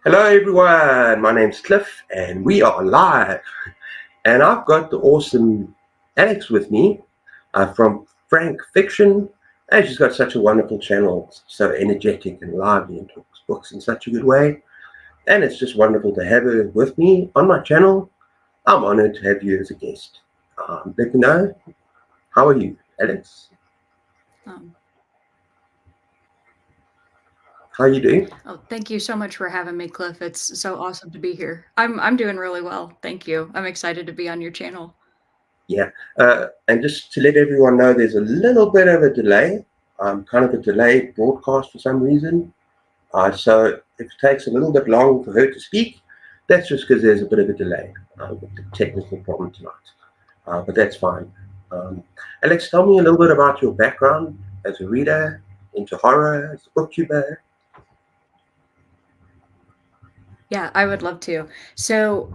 Hello everyone, my name's Cliff and we are live. And I've got the awesome Alex with me from Frank Fiction. And she's got such a wonderful channel, so energetic and lively and talks books in such a good way. And it's just wonderful to have her with me on my channel. I'm honored to have you as a guest. Let me know, how are you, Alex? Um, How are you doing? thank you so much for having me, Cliff. It's so awesome to be here. I'm doing really well. Thank you. I'm excited to be on your channel. Yeah, and just to let everyone know, there's a little bit of a delay, kind of a delayed broadcast for some reason. So if it takes a little bit long for her to speak, that's just because there's a bit of a delay with the technical problem tonight. But that's fine. Um, Alex, tell me a little bit about your background as a reader, into horror, as a booktuber. Yeah, I would love to. So,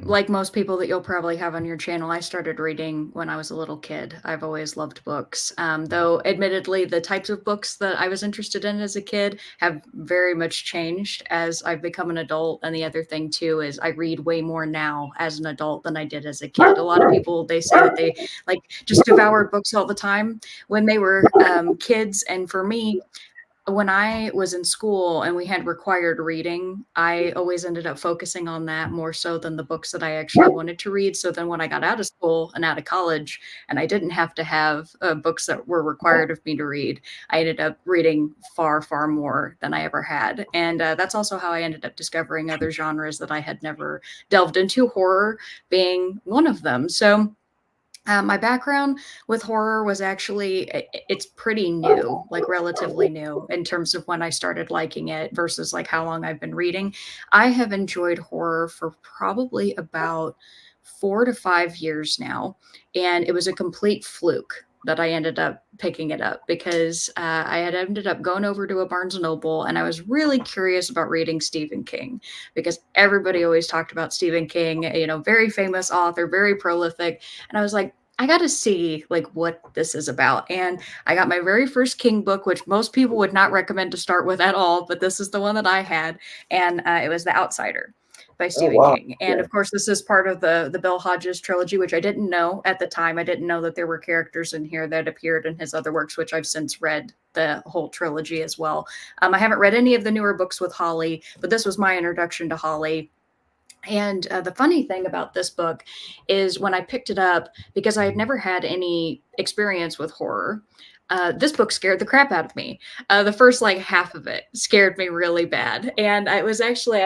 like most people that you'll probably have on your channel, I started reading when I was a little kid. I've always loved books. Though, admittedly, the types of books that I was interested in as a kid have very much changed as I've become an adult. And the other thing, too, is I read way more now as an adult than I did as a kid. A lot of people, they say that they like just devoured books all the time when they were kids. And for me, when I was in school and we had required reading, I always ended up focusing on that more so than the books that I actually wanted to read. So then when I got out of school and out of college and I didn't have to have books that were required of me to read, I ended up reading far, far more than I ever had. And that's also how I ended up discovering other genres that I had never delved into, horror being one of them. So my background with horror was actually it's pretty new, like relatively new in terms of when I started liking it versus like how long I've been reading. I have enjoyed horror for probably about 4 to 5 years now, and it was a complete fluke that I ended up picking it up because I had ended up going over to a Barnes and Noble and I was really curious about reading Stephen King because everybody always talked about Stephen King, very famous author, very prolific, and I was like, I got to see like what this is about. And I got my very first King book, which most people would not recommend to start with at all, but this is the one that I had, and it was The Outsider by Oh, Stephen wow. King. And Yeah. of course, this is part of the Bill Hodges trilogy, which I didn't know at the time. I didn't know that there were characters in here that appeared in his other works, which I've since read the whole trilogy as well. I haven't read any of the newer books with Holly, but this was my introduction to Holly. And the funny thing about this book is when I picked it up, because I had never had any experience with horror, this book scared the crap out of me. The first like half of it scared me really bad. And I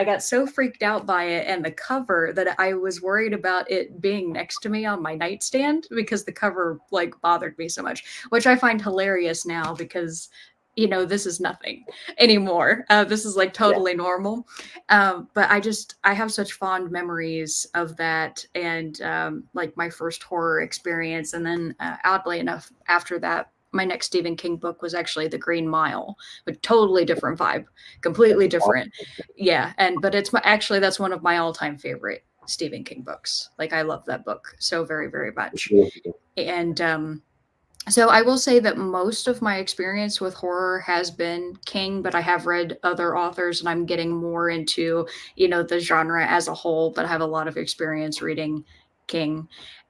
got so freaked out by it and the cover that I was worried about it being next to me on my nightstand because the cover like bothered me so much, which I find hilarious now because this is nothing anymore. This is like Yeah. totally normal. But I have such fond memories of that and like my first horror experience. And then oddly enough, after that, my next Stephen King book was actually The Green Mile, a totally different vibe, completely different. Yeah, but actually that's one of my all-time favorite Stephen King books. Like I love that book so very, very much. And so I will say that most of my experience with horror has been King, but I have read other authors and I'm getting more into, the genre as a whole, but I have a lot of experience reading King.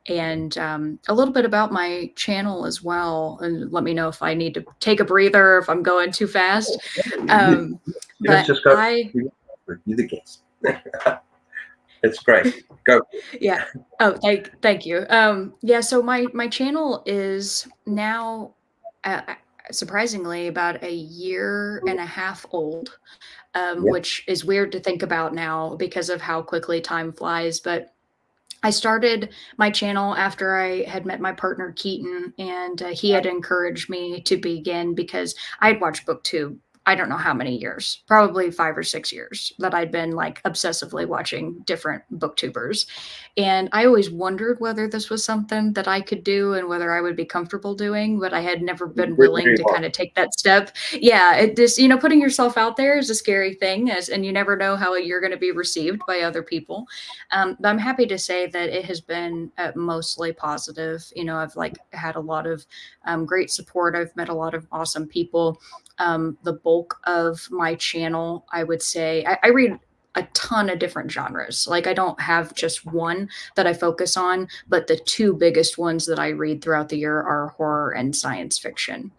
And a little bit about my channel as well. And let me know if I need to take a breather, if I'm going too fast. You, Um, let's but just go. I You the guest. It's great. Go. Yeah. Oh, thank you. Yeah, so my channel is now surprisingly about a year and a half old, Yeah. which is weird to think about now because of how quickly time flies. But I started my channel after I had met my partner Keaton, and he had encouraged me to begin because I'd watched BookTube. I don't know how many years, probably 5 or 6 years, that I'd been like obsessively watching different booktubers. And I always wondered whether this was something that I could do and whether I would be comfortable doing, but I had never You been did willing very to well. kind of take that step. Yeah, it just, putting yourself out there is a scary thing, and you never know how you're going to be received by other people. But I'm happy to say that it has been mostly positive. I've like had a lot of great support. I've met a lot of awesome people. The bulk of my channel, I would say, I read a ton of different genres. Like I don't have just one that I focus on, but the two biggest ones that I read throughout the year are horror and science fiction.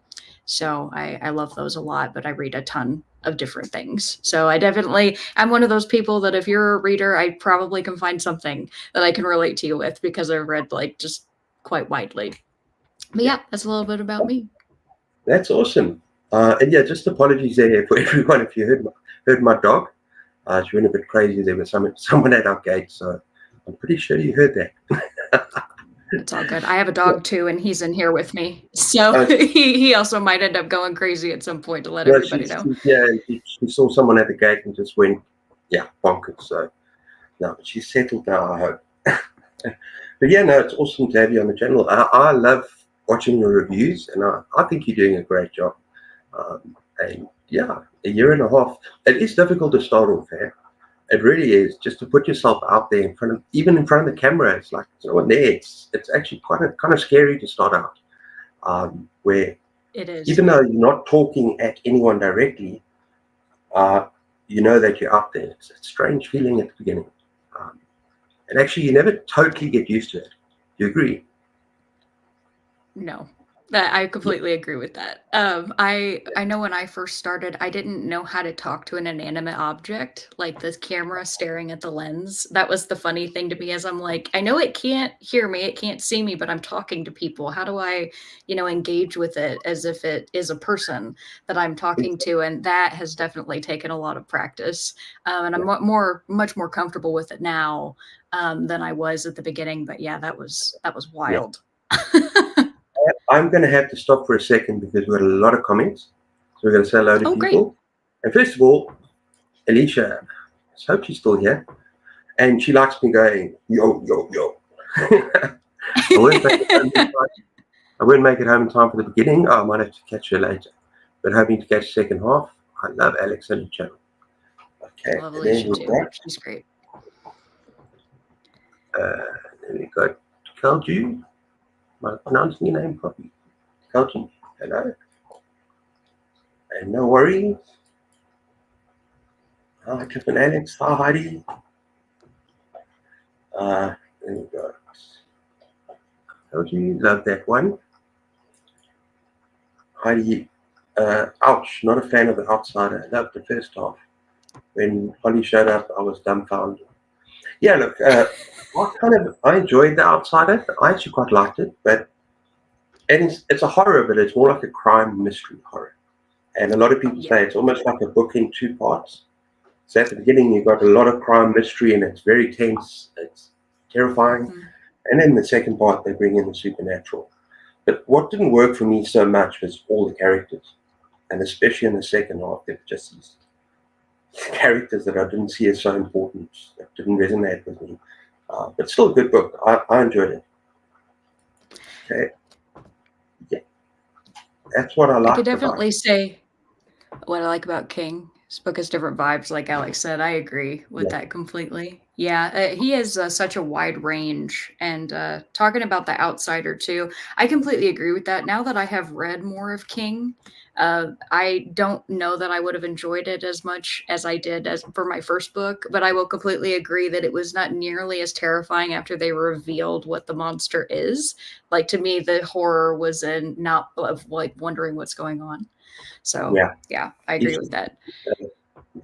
So I love those a lot, but I read a ton of different things. So I'm one of those people that if you're a reader, I probably can find something that I can relate to you with because I've read like just quite widely. But Yeah, yeah, that's a little bit about me. that's awesome. And yeah, just apologies there for everyone if you heard my dog. She went a bit crazy. There was someone at our gate, so I'm pretty sure you heard that. It's all good. I have a Yeah. dog too, and he's in here with me. So Uh, he also might end up going crazy at some point to let no, everybody know. yeah, she saw someone at the gate and just went, yeah, bonkers. So no, but she's settled now, I hope. But yeah, no, it's awesome to have you on the channel. I love watching your reviews, and I think you're doing a great job. And yeah, a year and a half. It is difficult to start off there. It really is, just to put yourself out there in front of, even in front of the camera. It's like there's no one there. It's actually kind of scary to start out. Where It is. even though you're not talking at anyone directly, uh, you know that you're out there. It's a strange feeling at the beginning. Um, and actually, you never totally get used to it. Do you agree? No. I completely agree with that. I know when I first started, I didn't know how to talk to an inanimate object, like the camera staring at the lens. That was the funny thing to me, as I'm like, I know it can't hear me, it can't see me, but I'm talking to people. How do I, engage with it as if it is a person that I'm talking to? And that has definitely taken a lot of practice. And I'm Yeah. much more comfortable with it now than I was at the beginning. But yeah, that was Yeah. wild. I'm going to have to stop for a second because we've got a lot of comments. So we're going to say hello to Oh, great. people. And first of all, Alicia, I hope she's still here. And she likes me going, yo, yo, yo. I won't make it home in time. I won't make it home in time for the beginning. Oh, I might have to catch her later. But hoping to catch the second half. I love Alex and the channel. I Okay, love and then Alicia we've too. got, She's great. then we've got Kalju. Am I pronouncing your name properly? Kalju, hello. And no worries. Hi, Cliff and Alex. Hi, Heidi. Then we've got Kalju. Love that one. Heidi, ouch, not a fan of The Outsider. I loved the first half. When Holly showed up, I was dumbfounded. Yeah, look, I enjoyed The Outsider. I actually quite liked it, but it's a horror, but it's more like a crime mystery horror. And a lot of people Yeah. say it's almost like a book in two parts. So at the beginning, you've got a lot of crime mystery, and it's very tense. It's terrifying. Mhm. And then the second part, they bring in the supernatural. But what didn't work for me so much was all the characters, and especially in the second half, there were just these characters that I didn't see as so important, that didn't resonate with me. But still a good book. I enjoyed it. Okay, yeah, that's what I I could liked about it. definitely say what I like about King. His book has different vibes, like Alex said. I agree with Yeah, that completely. Yeah, he has such a wide range. And talking about The Outsider, too, I completely agree with that. Now that I have read more of King, I don't know that I would have enjoyed it as much as I did as for my first book, but I will completely agree that it was not nearly as terrifying after they revealed what the monster is. Like to me, the horror was in not of like wondering what's going on. So yeah. yeah, I He's agree with just, that.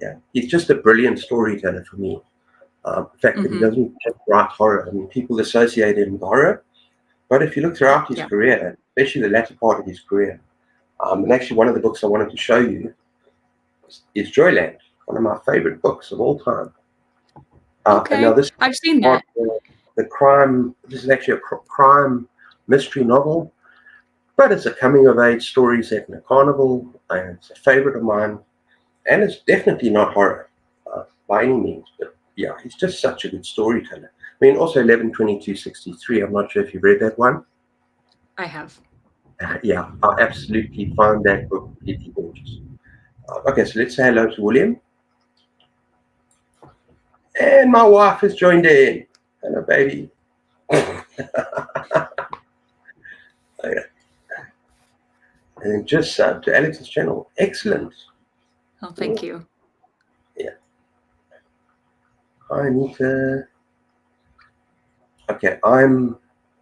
yeah, he's just a brilliant storyteller for me. The fact that he Hmm. doesn't just write horror. I mean, people associate him with horror, but if you look throughout his Yeah. career, especially the latter part of his career, and actually one of the books I wanted to show you is Joyland, one of my favorite books of all time. And now Okay. this is I've seen not that. the crime. This is actually a crime mystery novel, but it's a coming of age story set in a carnival, and it's a favorite of mine. And it's definitely not horror by any means, but yeah, he's just such a good storyteller. I mean, also 11/22/63. I'm not sure if you've read that one. I have. Yeah, I absolutely found that book completely gorgeous. Okay, so let's say hello to William. And my wife has joined in. Hello, baby. Okay. And then just sub to Alex's channel. Excellent. Oh, thank Cool. you. Yeah. I need to. Okay, I'm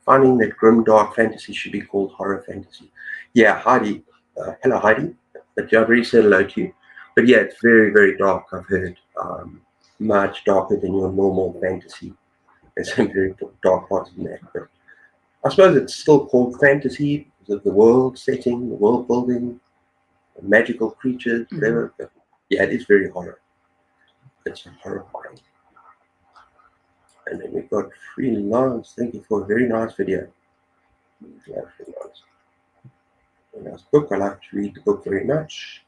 finding that grim dark fantasy should be called horror fantasy. Yeah, Heidi. Hello, Heidi. But I've already said hello to you. But yeah, it's very, very dark. I've heard much darker than your normal fantasy. There's some very dark parts in that. But I suppose it's still called fantasy because of the world setting, the world building, the magical creatures, Hmm. whatever. But yeah, it is very horror. It's horrifying. And then we've got Freelance. Thank you for a very nice video. Yeah, Freelance. A nice book. I like to read the book very much.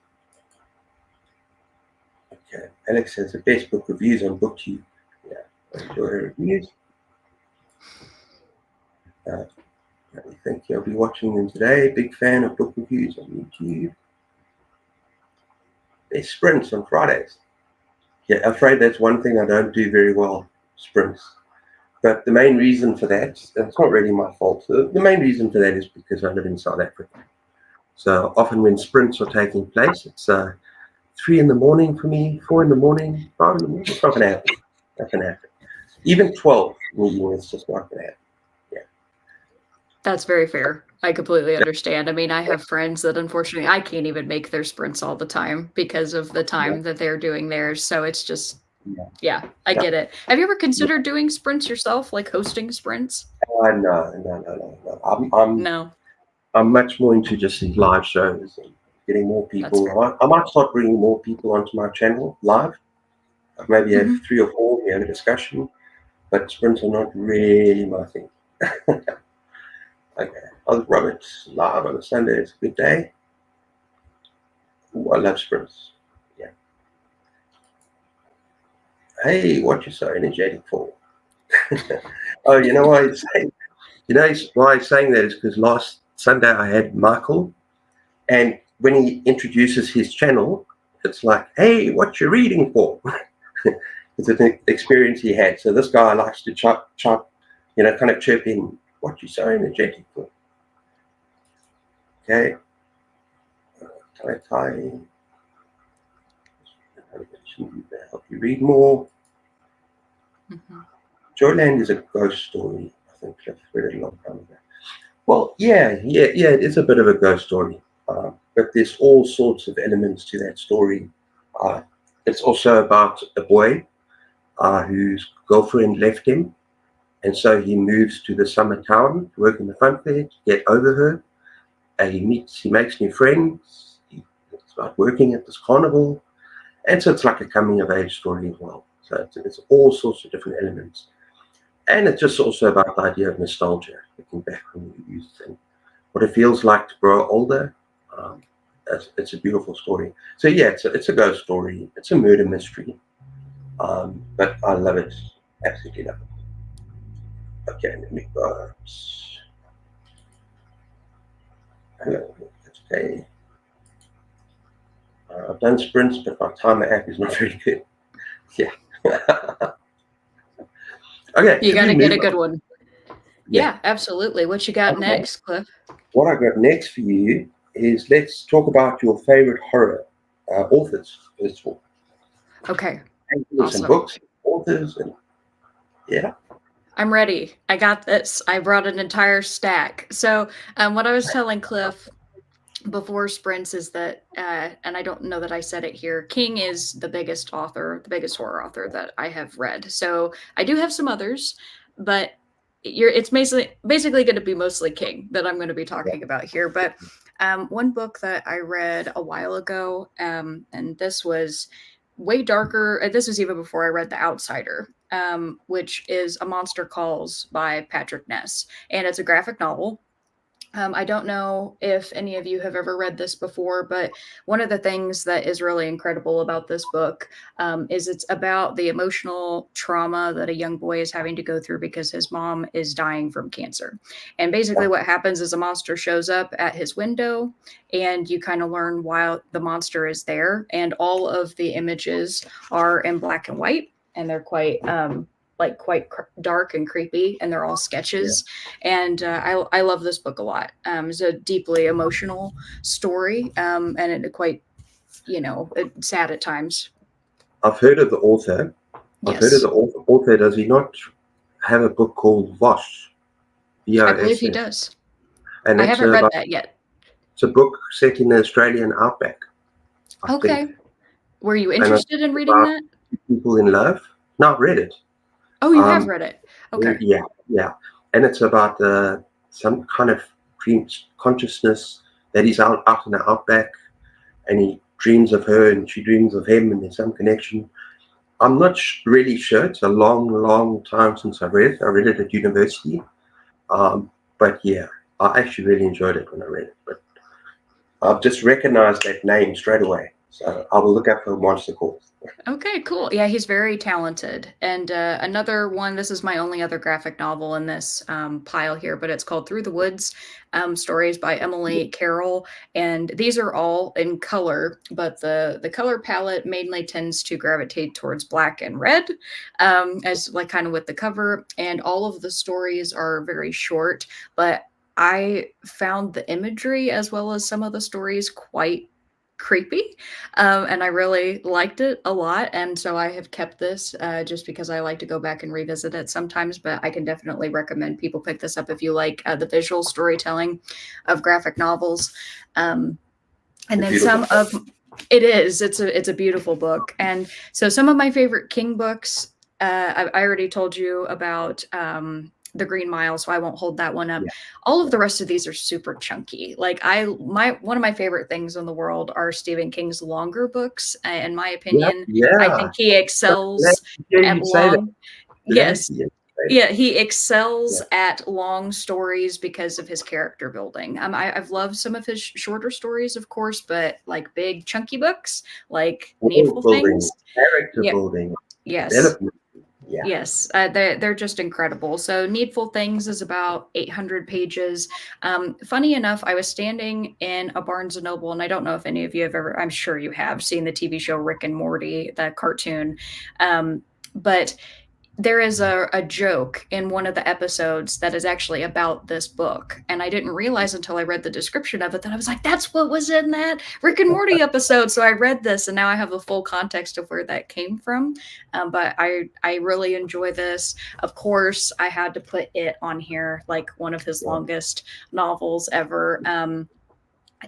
Okay. Alex says the best book reviews on BookTube. Yeah, I enjoy her reviews. Uh, Thank you. I'll be watching them today. Big fan of book reviews on YouTube. They sprints on Fridays. Yeah, I'm afraid that's one thing I don't do very well, sprints. But the main reason for that, and it's not really my fault, the main reason for that is because I live in South Africa. So often when sprints are taking place, it's 3 in the morning for me, 4 in the morning, 5 in the morning. It's not going to happen. Not going to happen. Even 12 in the evening, it's just not going to happen. Yeah. That's very fair. I completely understand. I mean, I have friends that unfortunately I can't even make their sprints all the time because of the Yeah. time that they're doing theirs. So it's just, Yeah. yeah, I Yeah. get it. Have you ever considered doing sprints yourself, like hosting sprints? No. No, I'm much more into just these live shows and getting more that's people. fair. I might start bringing more people onto my channel live. Maybe have Hmm. 3 or 4, we have a discussion, but sprints are not really my thing. Okay. How's Robert live on a Sunday? It's a good day. Ooh, I love sprints. Yeah. Hey, what you so energetic for? Oh, you know why he's saying, why he's saying that is because last Sunday I had Michael, and when he introduces his channel, it's like, hey, what you reading for? It's an experience he had. So this guy likes to chop, kind of chirp in, what you so energetic for? Okay. Tai help you read more. Hmm. Joyland is a ghost story. I think I've read it a long time ago. Well, yeah. It is a bit of a ghost story, but there's all sorts of elements to that story. Uh, it's also about a boy whose girlfriend left him, and so he moves to the summer town to work in the front there to get over her. And he makes new friends. It's about working at this carnival, and so it's like a coming of age story as well. So it's all sorts of different elements. And it's just also about the idea of nostalgia, looking back on your youth and what it feels like to grow older. Um, it's a beautiful story. So yeah, it's a ghost story. It's a murder mystery, but I love it. Absolutely love it. Okay, let me go. Hello, that's okay. I've done sprints, but my timer app is not very good. Yeah. Okay, You should got we to get move a good on? one. Yeah. Yeah, absolutely. What you got Okay. next, Cliff? What I got next for you is let's talk about your favorite horror authors first of all. Okay, And give us some awesome. books, authors, and yeah. I'm ready. I got this. I brought an entire stack. So, what I was telling Cliff before sprints is that, and I don't know that I said it here, King is the biggest author, the biggest horror author that I have read. So I do have some others, but it's basically going to be mostly King that I'm going to be talking about here. But one book that I read a while ago, and this was way darker. This was even before I read The Outsider, which is A Monster Calls by Patrick Ness, and it's a graphic novel. I don't know if any of you have ever read this before, but one of the things that is really incredible about this book is it's about the emotional trauma that a young boy is having to go through because his mom is dying from cancer. And basically, what happens is a monster shows up at his window, and you kind of learn why the monster is there. And all of the images are in black and white, and they're quite dark and creepy, and they're all Yeah. sketches. And I love this book a lot. It's a deeply emotional story, and it quite sad at times. I've heard of the author. I've heard of Yes, the author. Does he not have a book called Voss? I believe VOSS? he does. And I it's haven't read about, that yet. it's a book set in the Australian outback, I think. Okay. Were you And it's interested in reading about that? people in love. No, I've read it. Oh, you have Um, read it. Okay. yeah, yeah. And it's about some kind of dream consciousness that he's out in the outback, and he dreams of her and she dreams of him, and there's some connection. I'm not really sure. It's a long, long time since I read it. I read it at university. Um, but yeah, I actually really enjoyed it when I read it. But I've just recognized that name straight away. So I will look up for Monster Calls. Okay, cool. Yeah, he's very talented. And another one, this is my only other graphic novel in this pile here, but it's called Through the Woods, stories by Emily Carroll. And these are all in color, but the color palette mainly tends to gravitate towards black and red, as like kind of with the cover. And all of the stories are very short, but I found the imagery as well as some of the stories quite creepy, and I really liked it a lot. And so I have kept this just because I like to go back and revisit it sometimes. But I can definitely recommend people pick this up if you like the visual storytelling of graphic novels. Um, and A then beautiful some book. of it's a beautiful book. And so some of my favorite King books, I already told you about the Green Mile, so I won't hold that one up. Yeah, All of yeah, the rest of these are super chunky. Like my one of my favorite things in the world are Stephen King's longer books. In my yeah, opinion, I yeah. think he So glad excels to hear at you say that. long. Glad Yes, to hear you say that. yeah, he excels Yeah. at long stories because of his character building. I've loved some of his shorter stories, of course, but like big chunky books, like World Needful building, Things. character Yeah, building, yes, development. Yeah. yes, they're just incredible. So Needful Things is about 800 pages. Funny enough, I was standing in a Barnes and Noble, and I don't know if any of you have ever. I'm sure you have seen the TV show Rick and Morty, the cartoon, but there is a joke in one of the episodes that is actually about this book. And I didn't realize until I read the description of it that I was like, that's what was in that Rick and Morty episode. So I read this and now I have the full context of where that came from. But I really enjoy this. Of course, I had to put it on here, like one of his Yeah. longest novels ever.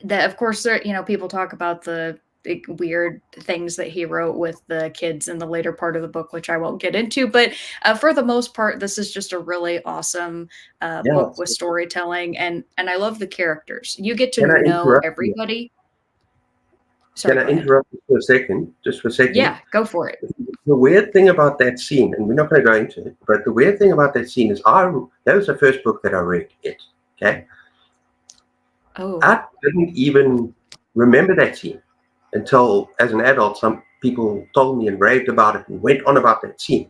That of course there, people talk about the big weird things that he wrote with the kids in the later part of the book, which I won't get into, but for the most part this is just a really awesome Yeah. book with storytelling, and I love the characters. You get to Can I know interrupt you? everybody. Can Sorry, I go ahead. interrupt you for a second? Just for a second. Yeah, go for it. The weird thing about that scene, and we're not going to go into it, but the weird thing about that scene is that was the first book that I read. Okay, Oh. I didn't even remember that scene until, as an adult, some people told me and raved about it and went on about that scene.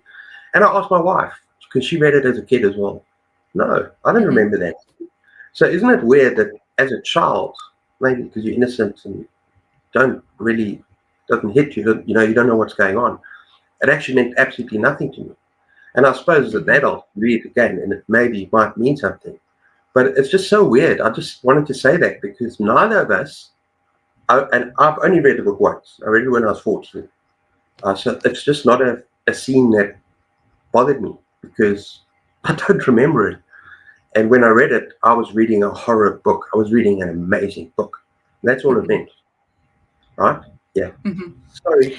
And I asked my wife because she read it as a kid as well. No, I don't Mhm. remember that. So isn't it weird that as a child, maybe because you're innocent and don't really doesn't hit you, you don't know what's going on. It actually meant absolutely nothing to me. And I suppose as an Mhm. adult, read it again, and it maybe might mean something. But it's just so weird. I just wanted to say that because neither of us, and I've only read the book once. I read it when I was 14. So it's just not a scene that bothered me because I don't remember it. And when I read it, I was reading a horror book. I was reading an amazing book. That's all it Mhm. meant, right? Yeah. Mhm.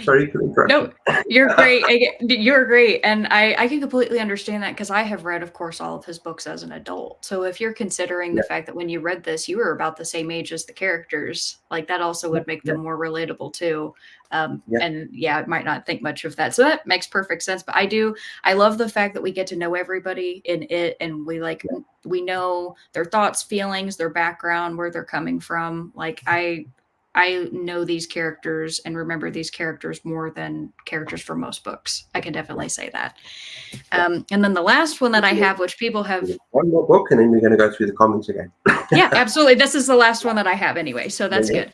Sorry to interrupt No, you. you're great. You're great, and I can completely understand that because I have read, of course, all of his books as an adult. So if you're considering the Yeah, fact that when you read this, you were about the same age as the characters, like that also yeah, would make yeah, them more relatable too. yeah, And yeah, I might not think much of that, so that makes perfect sense. But I do, I love the fact that we get to know everybody in it, and we know their thoughts, feelings, their background, where they're coming from. Like I know these characters and remember these characters more than characters from most books. I can yeah, definitely say that. yeah. And then the last one that I have, which people have, One more book, and then we're going to go through the comments again. yeah, absolutely. This is the last one that I have anyway, so that's Yeah, good.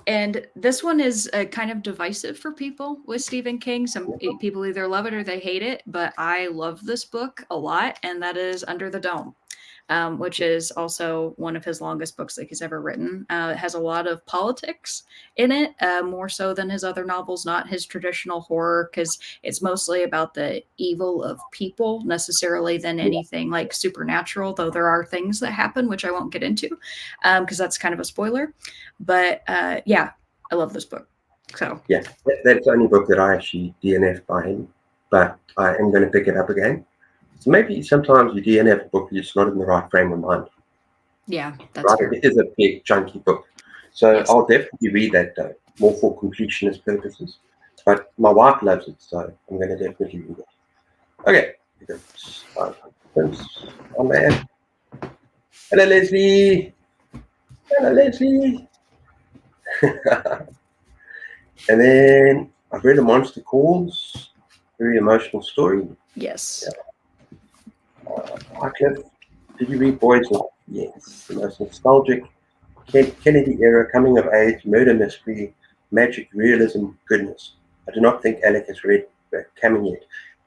And this one is kind of divisive for people with Stephen King. Some people either love it or they hate it, but I love this book a lot, and that is Under the Dome. which is also one of his longest books that he's ever written. It has a lot of politics in it, more so than his other novels, not his traditional horror, because it's mostly about the evil of people necessarily than anything like supernatural, though there are things that happen, which I won't get into because that's kind of a spoiler. But yeah, I love this book. So Yeah, that's the only book that I actually DNF'd by him, but I am going to pick it up again. So maybe sometimes you DNF a book, you're just not in the right frame of mind. yeah, that's Right, fair. it is a big, chunky book. So Yes. I'll definitely read that though, more for completionist purposes. But my wife loves it, so I'm going to definitely read it. Okay, oh man. Hello, Leslie. Hello, Leslie. And then I've read A Monster Calls, very emotional story. Yes. Cliff, did you read Boy's Life? Yes, the most nostalgic Kennedy era coming of age, murder mystery, magic realism goodness. I do not think Alec has read Cameron yet.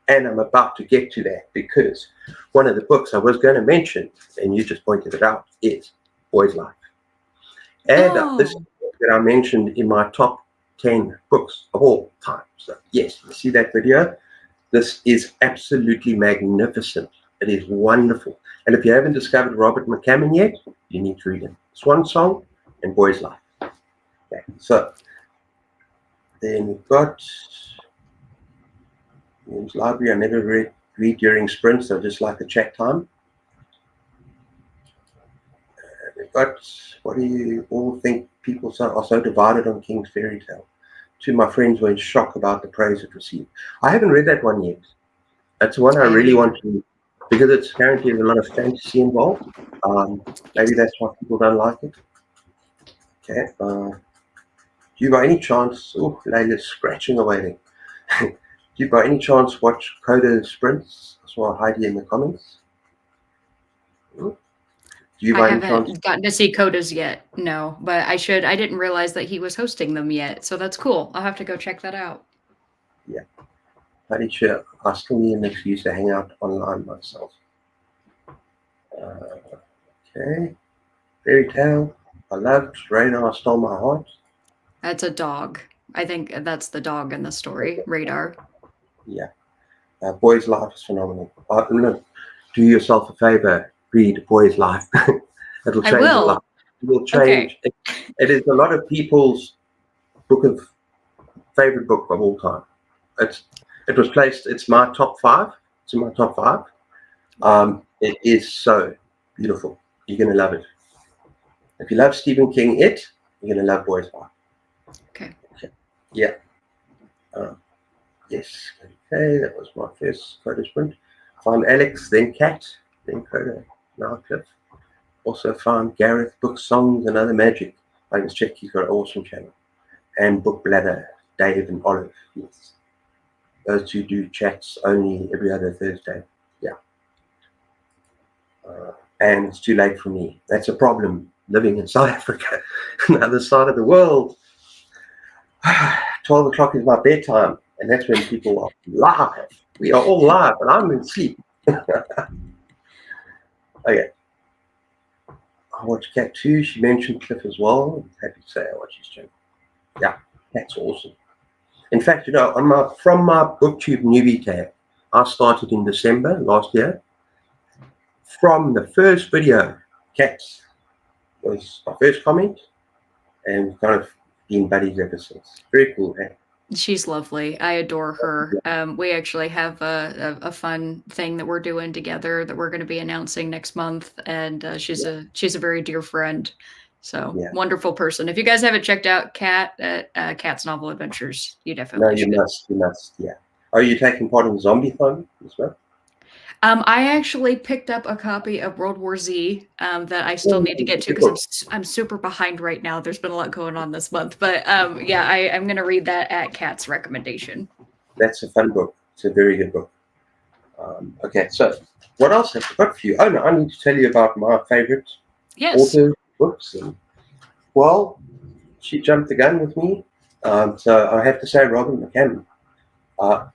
And I'm about to get to that because one of the books I was going to mention, and you just pointed it out, is Boy's Life. And this is Oh, the book that I mentioned in my top 10 books of all time. So, yes, you see that video? This is absolutely magnificent. It is wonderful. And if you haven't discovered Robert McCammon yet, you need to read him. Swan Song and Boy's Life. Okay, so then we've got Williams Library. I never read during sprints, so just like the chat time. We've got, what do you all think people are so divided on King's Fairy Tale? Two of my friends were in shock about the praise it received. I haven't read that one yet. That's one I I haven't really either. want to, because it's apparently there's a lot of fantasy involved. Maybe that's why people don't like it. Okay. Do you by any chance, oh, Layla's scratching away there. Do you by any chance watch Coda Sprints? I saw Heidi in the comments. Do you I by any chance? haven't gotten to see Coda's yet, no, but I should. I didn't realize that he was hosting them yet, so that's cool. I'll have to go check that out. Yeah. Heidi, sure. Asking me an excuse to hang out online myself. Okay. Fairy Tale. I loved Radar Stole My Heart. That's a dog. I think that's the dog in the story, Radar. Yeah. Boy's Life is phenomenal. No, do yourself a favor, read Boy's Life. It'll I change your life. will. It will Okay. change. It is a lot of people's favorite book of all time. It was placed. It's my top 5. It's in my top 5. It is so beautiful. You're gonna love it. If you love Stephen King, you're gonna love Boy's Life. Okay. Yeah. Yes. Okay, that was my first Coda sprint. Found Alex, then Cat, then Coda, now Cliff. Also found Gareth, Book Songs and Other Magic. I just check, he's got an awesome channel. And Book Bladder, Dave and Olive. Yes. Those two do chats only every other Thursday. Yeah. And it's too late for me. That's a problem living in South Africa, on the other side of the world. 12 o'clock is my bedtime, and that's when people are live. We are all live, and I'm in sleep. Okay. I watched Cat 2. She mentioned Cliff as well. I'm happy to say I watched his channel. Yeah, that's awesome. In fact, from my BookTube newbie tab, I started in December last year. From the first video, Cats was my first comment, and kind of been buddies ever since. Very cool, hey? She's lovely. I adore her. We actually have a fun thing that we're doing together that we're going to be announcing next month, and she's a very dear friend. So Yeah. wonderful person. If you guys haven't checked out Cat at Cat's Novel Adventures, you No, definitely you should. must, yeah. Are you taking part in Zombie-thon as well? I actually picked up a copy of World War Z that I still Oh, need to get to good because book. I'm super behind right now. There's been a lot going on this month, but yeah, I'm gonna read that at Cat's recommendation. That's a fun book. It's a very good book. Okay, so what else have I got for you? Oh no, I need to tell you about my favorite Yes. author books. And, well, she jumped the gun with me. So I have to say Robert McCammon.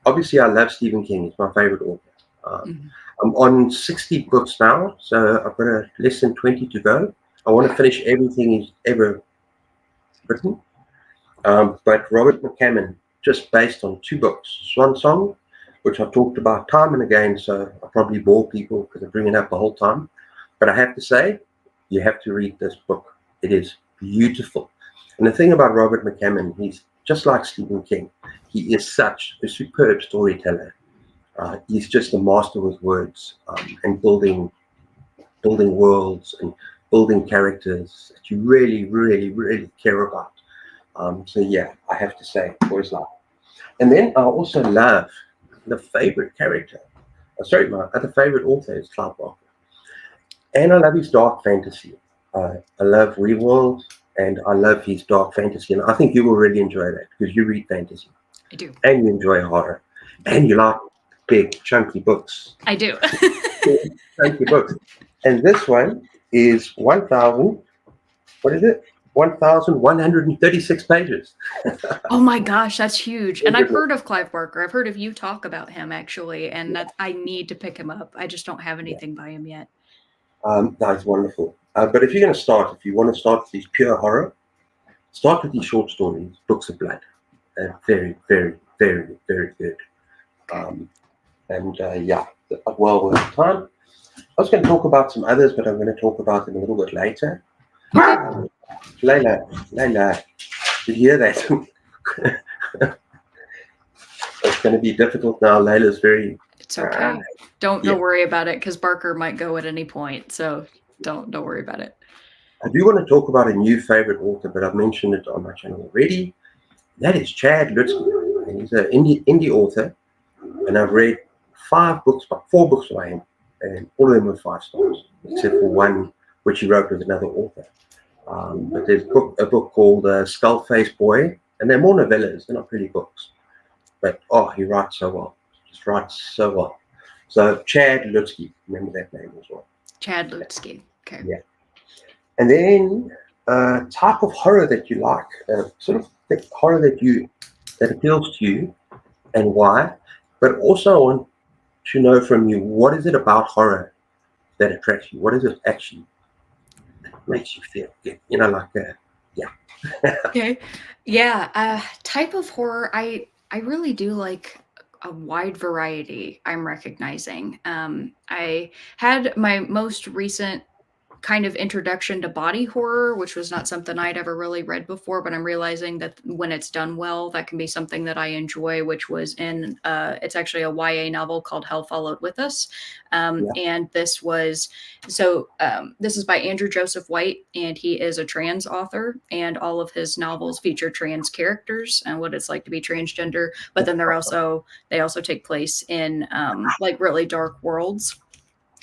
Obviously, I love Stephen King. He's my favorite author. Um, Mhm. I'm on 60 books now, so I've got less than 20 to go. I want to finish everything he's ever written. But Robert McCammon, just based on two books, Swan Song, which I've talked about time and again, so I probably bore people because I bring it up the whole time. But I have to say, you have to read this book. It is beautiful. And the thing about Robert McCammon, he's just like Stephen King. He is such a superb storyteller. He's just a master with words and building worlds and building characters that you really, really, really care about. So yeah, I have to say, always love. And then I also love the favorite character. Sorry, my other favorite author is Clive Barker, and I love his dark fantasy. I love Reworld, and I love his dark fantasy, and I think you will really enjoy that because you read fantasy I do. and you enjoy horror, and you like big chunky books. I do. Chunky books, and this one is 1,000. What is it? 1,136 pages. Oh my gosh, that's huge. And I've heard of Clive Barker. I've heard of you talk about him actually, and that I need to pick him up. I just don't have Yeah. anything by him yet. That's wonderful. But if you're going to start, if you want to start with these pure horror, start with these short stories, books of blood. They're very, very, very, very good. Um, and yeah, well worth the time. I was going to talk about some others, but I'm going to talk about them a little bit later. Okay. Layla, did you hear that? It's going to be difficult now. Layla's very. It's okay. Don't Yeah. worry about it because Barker might go at any point. So don't worry about it. I do want to talk about a new favorite author, but I've mentioned it on my channel already. That is Chad Lutzke. And he's an indie author, and I've read 4 books by him, and all of them were 5 stars, except for one which he wrote with another author. But there's a book called Skullface Boy, and they're more novellas, they're not really books. But he writes so well. Just writes so well. So Chad Lutzke, remember that name as well. Chad Lutzke. Okay. Yeah. And then type of horror that you like, sort of the horror that appeals to you, and why. But also, I want to know from you, what is it about horror that attracts you? What is it actually that makes you feel good? Yeah. Okay. Yeah. Type of horror. I really do like a wide variety. I'm recognizing. I had my most recent kind of introduction to body horror, which was not something I'd ever really read before, but I'm realizing that when it's done well, that can be something that I enjoy, which was in, it's actually a YA novel called Hell Followed With Us. Yeah. And this is by Andrew Joseph White, and he is a trans author, and all of his novels feature trans characters and what it's like to be transgender. But then they also take place in like really dark worlds.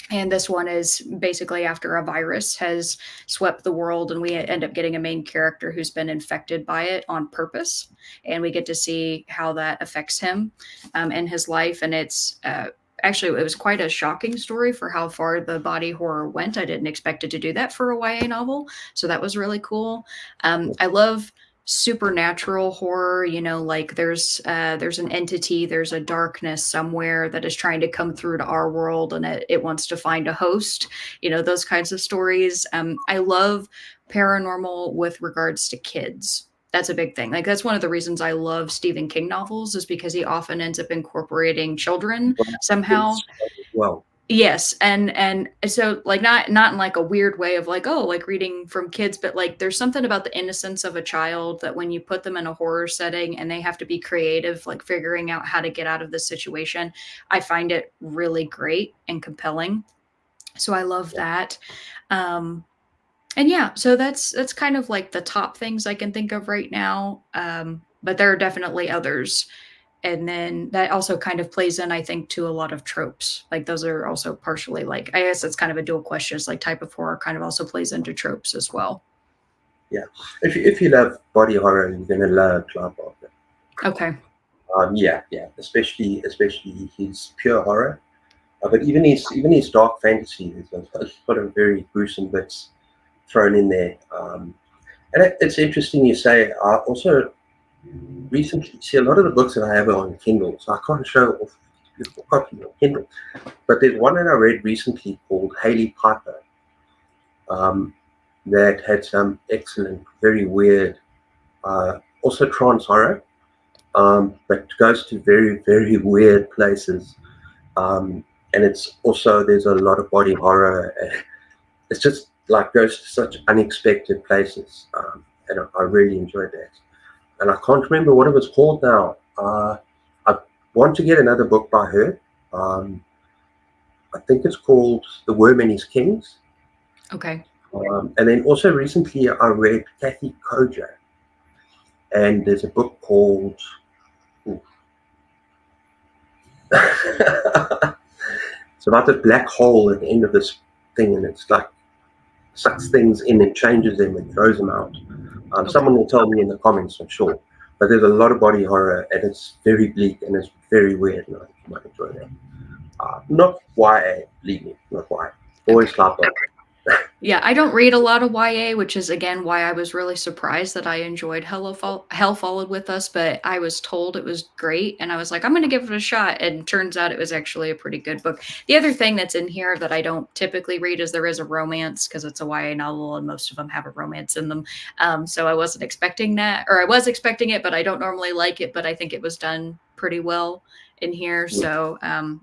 And this one is basically after a virus has swept the world, and we end up getting a main character who's been infected by it on purpose. And we get to see how that affects him in his life. And it's actually, it was quite a shocking story for how far the body horror went. I didn't expect it to do that for a YA novel. So that was really cool. I love supernatural horror, like there's an entity, there's a darkness somewhere that is trying to come through to our world, and it wants to find a host, those kinds of stories. I love paranormal with regards to kids. That's a big thing. Like, that's one of the reasons I love Stephen King novels, is because he often ends up incorporating children somehow. Well, Yes, and so, like, not in like a weird way of like, oh, like reading from kids, but like there's something about the innocence of a child that when you put them in a horror setting and they have to be creative, like figuring out how to get out of this situation, I find it really great and compelling. So I love that. And yeah, so that's kind of like the top things I can think of right now. But there are definitely others. And then that also kind of plays in, I think, to a lot of tropes. Like, those are also partially, like, I guess it's kind of a dual question. It's like type of horror kind of also plays into tropes as well. yeah. If you love body horror, you're gonna love Clive Barker. Okay. Yeah. Especially his pure horror. But even his dark fantasy, there's a lot of very gruesome bits thrown in there. And it's interesting you say. Also recently, see, a lot of the books that I have are on Kindle, so I can't show off Kindle. But there's one that I read recently called Haley Piper, that had some excellent, very weird, also trance horror, but goes to very, very weird places. And it's also, there's a lot of body horror. It's just like goes to such unexpected places. And I really enjoyed that. And I can't remember what it was called now. I want to get another book by her. I think it's called The Worm and His Kings. Okay. And then also recently I read Kathy Koja, and there's a book called it's about a black hole at the end of this thing, and it's like sucks things in and changes them and throws them out. Okay. Someone will tell me in the comments, I'm sure. But there's a lot of body horror, and it's very bleak and it's very weird, and I think you might enjoy that. Not YA, believe me, not YA. Always slap up. Yeah, I don't read a lot of YA, which is again why I was really surprised that I enjoyed Hell Followed With Us, but I was told it was great and I was like, I'm going to give it a shot. And turns out it was actually a pretty good book. The other thing that's in here that I don't typically read is there is a romance, because it's a YA novel and most of them have a romance in them. So I wasn't expecting that, or I was expecting it, but I don't normally like it, but I think it was done pretty well in here. So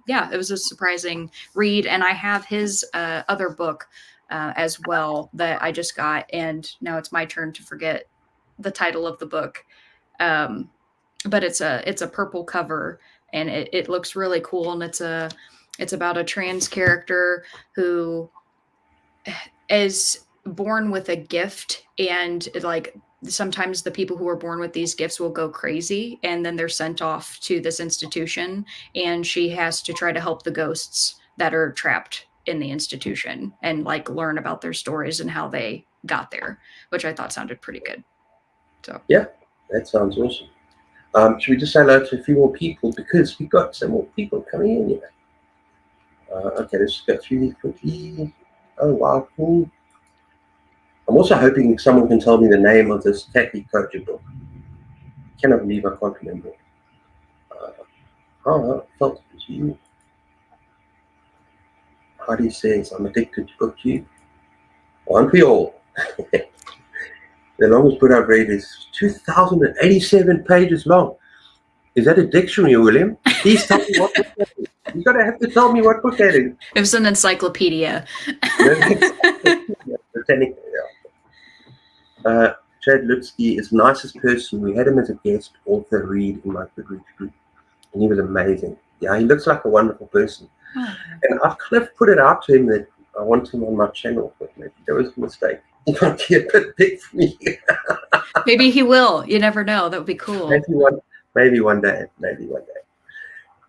yeah, it was a surprising read. And I have his other book as well that I just got, and now it's my turn to forget the title of the book. But it's a purple cover, and it looks really cool, and it's about a trans character who is born with a gift, and like sometimes the people who are born with these gifts will go crazy, and then they're sent off to this institution, and she has to try to help the ghosts that are trapped in the institution and like learn about their stories and how they got there, which I thought sounded pretty good. So yeah, that sounds awesome. Should we just say hello to a few more people, because we've got some more people coming in here? Okay, let's go through these quickly. Oh wow, cool. I'm also hoping someone can tell me the name of this Kathy Koja book. I cannot believe I can't remember. I felt it was you. Heidi says, I'm addicted to book you. Aren't we all? The longest book I've read is 2,087 pages long. Is that a dictionary, William? Please tell me what book that is. You're going to have to tell me what book that is. it was an encyclopedia. Chad Lipsky is the nicest person. We had him as a guest author read in my Goodreads group, and he was amazing. Yeah, he looks like a wonderful person. And I've kind of put it out to him that I want him on my channel, but maybe that was a mistake. He might be a bit big for me. Maybe he will. You never know. That would be cool. Maybe one day.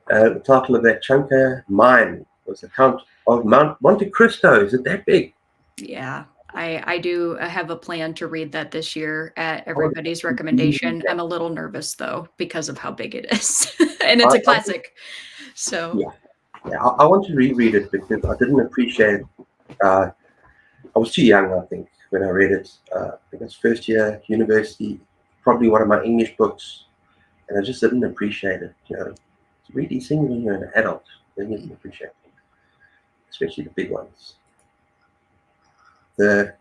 The title of that chunker, mine, was The Count of Monte Cristo. Is it that big? Yeah, I do have a plan to read that this year at everybody's recommendation. I'm a little nervous though because of how big it is, and it's a classic. So yeah, I want to reread it because I didn't appreciate. I was too young, I think, when I read it. I think it was first year university, probably one of my English books, and I just didn't appreciate it. You know, to read these things when you're an adult, then you can appreciate them, especially the big ones. The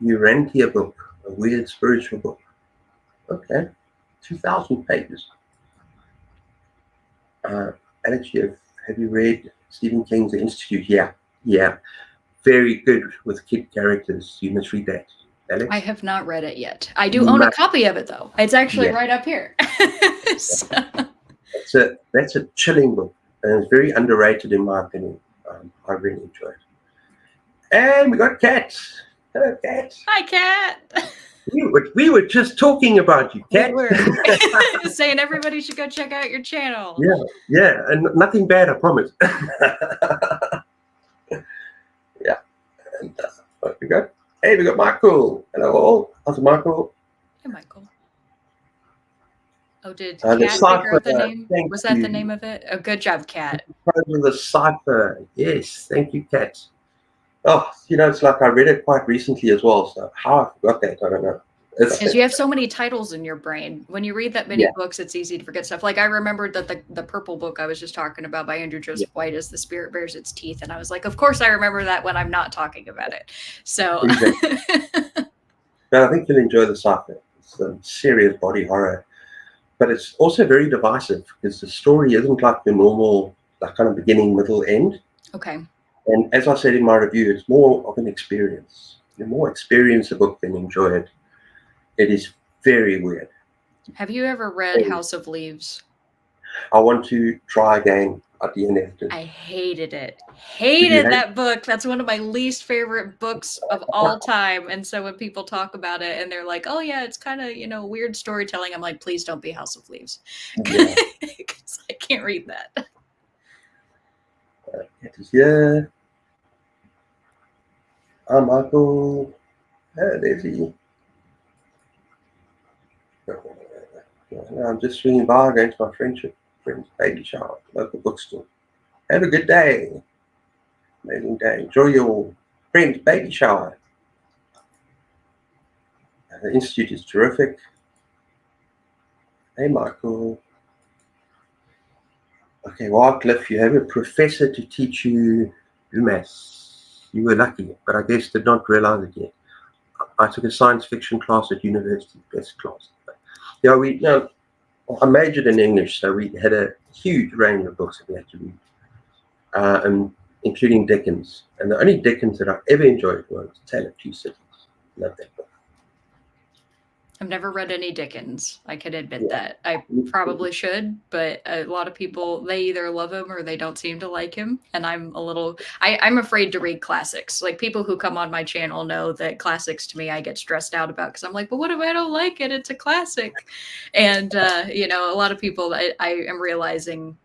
Urantia book, a weird spiritual book. Okay, 2,000 pages. Alex, have you read Stephen King's The Institute? Yeah. Very good with kid characters. You must read that, Alex. I have not read it yet. I do own a copy of it though. It's actually right up here. So. That's a chilling book, and it's very underrated in my opinion. I really enjoy it. And we got Kat. Hello, Kat. Hi, Kat. We were just talking about you, Kat. We were saying everybody should go check out your channel. Yeah, and nothing bad, I promise. Yeah, and what we got? Hey, we got Michael. Hello, all. How's Michael? Hey, Michael. Oh, did Kat figure out the name? Was that the name of it? Oh, good job, Kat. The cipher. Yes, thank you, Kat. Oh, it's like I read it quite recently as well. So how I forgot that, I don't know. It's Because you have so many titles in your brain. When you read that many yeah, books, it's easy to forget stuff. Like I remembered that the purple book I was just talking about by Andrew yeah, Joseph White is The Spirit Bears Its Teeth. And I was like, of course I remember that when I'm not talking about it. So exactly. But I think you'll enjoy the sci-fi. It's a serious body horror, but it's also very divisive because the story isn't like the normal, like kind of beginning, middle, end. okay. And as I said in my review, it's more of an experience. You more experience a book than enjoy it. It is very weird. Have you ever read And House of Leaves? I want to try again. I DNF'd it. I hated it. Did you Hated hate that book. That's one of my least favorite books of all time. And so when people talk about it and they're like, "Oh yeah, it's kind of, weird storytelling." I'm like, "Please don't be House of Leaves." it? Yeah. Cuz I can't read that. It is, yeah. I'm Michael. There's he. I'm just swinging by against my friend's baby shower, local bookstore. Have a good day. Amazing day. Enjoy your friend's baby shower. The institute is terrific. Hey, Michael. Okay, Wycliffe, you have a professor to teach you UMass. You were lucky, but I guess did not realize it yet. I took a science fiction class at university, best class. Yeah, I majored in English, so we had a huge range of books that we had to read, and including Dickens. And the only Dickens that I ever enjoyed was Tale of Two Cities. Love that book. I've never read any Dickens. I can admit Yeah. that. I probably should, but a lot of people, they either love him or they don't seem to like him. And I'm afraid to read classics. Like people who come on my channel know that classics to me, I get stressed out about because I'm like, but what if I don't like it? It's a classic. And, a lot of people, I am realizing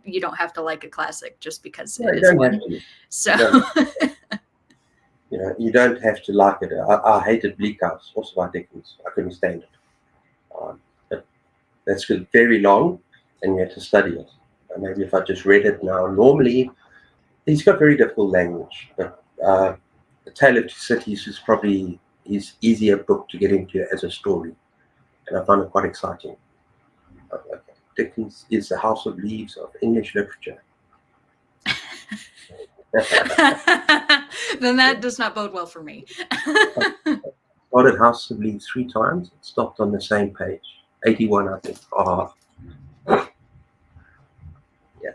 you don't have to like a classic just because No, it you is don't have one. to. So, You don't have to like it. I hated Bleak House, also by Dickens. I couldn't stand it. But that's very long, and you had to study it. Maybe if I just read it now, normally he's got very difficult language, but The Tale of Two Cities is probably his easier book to get into as a story, and I found it quite exciting. Dickens is the House of Leaves of English literature. then that does not bode well for me. Started House of Leaves 3 times. It stopped on the same page. 81, I think. Yeah.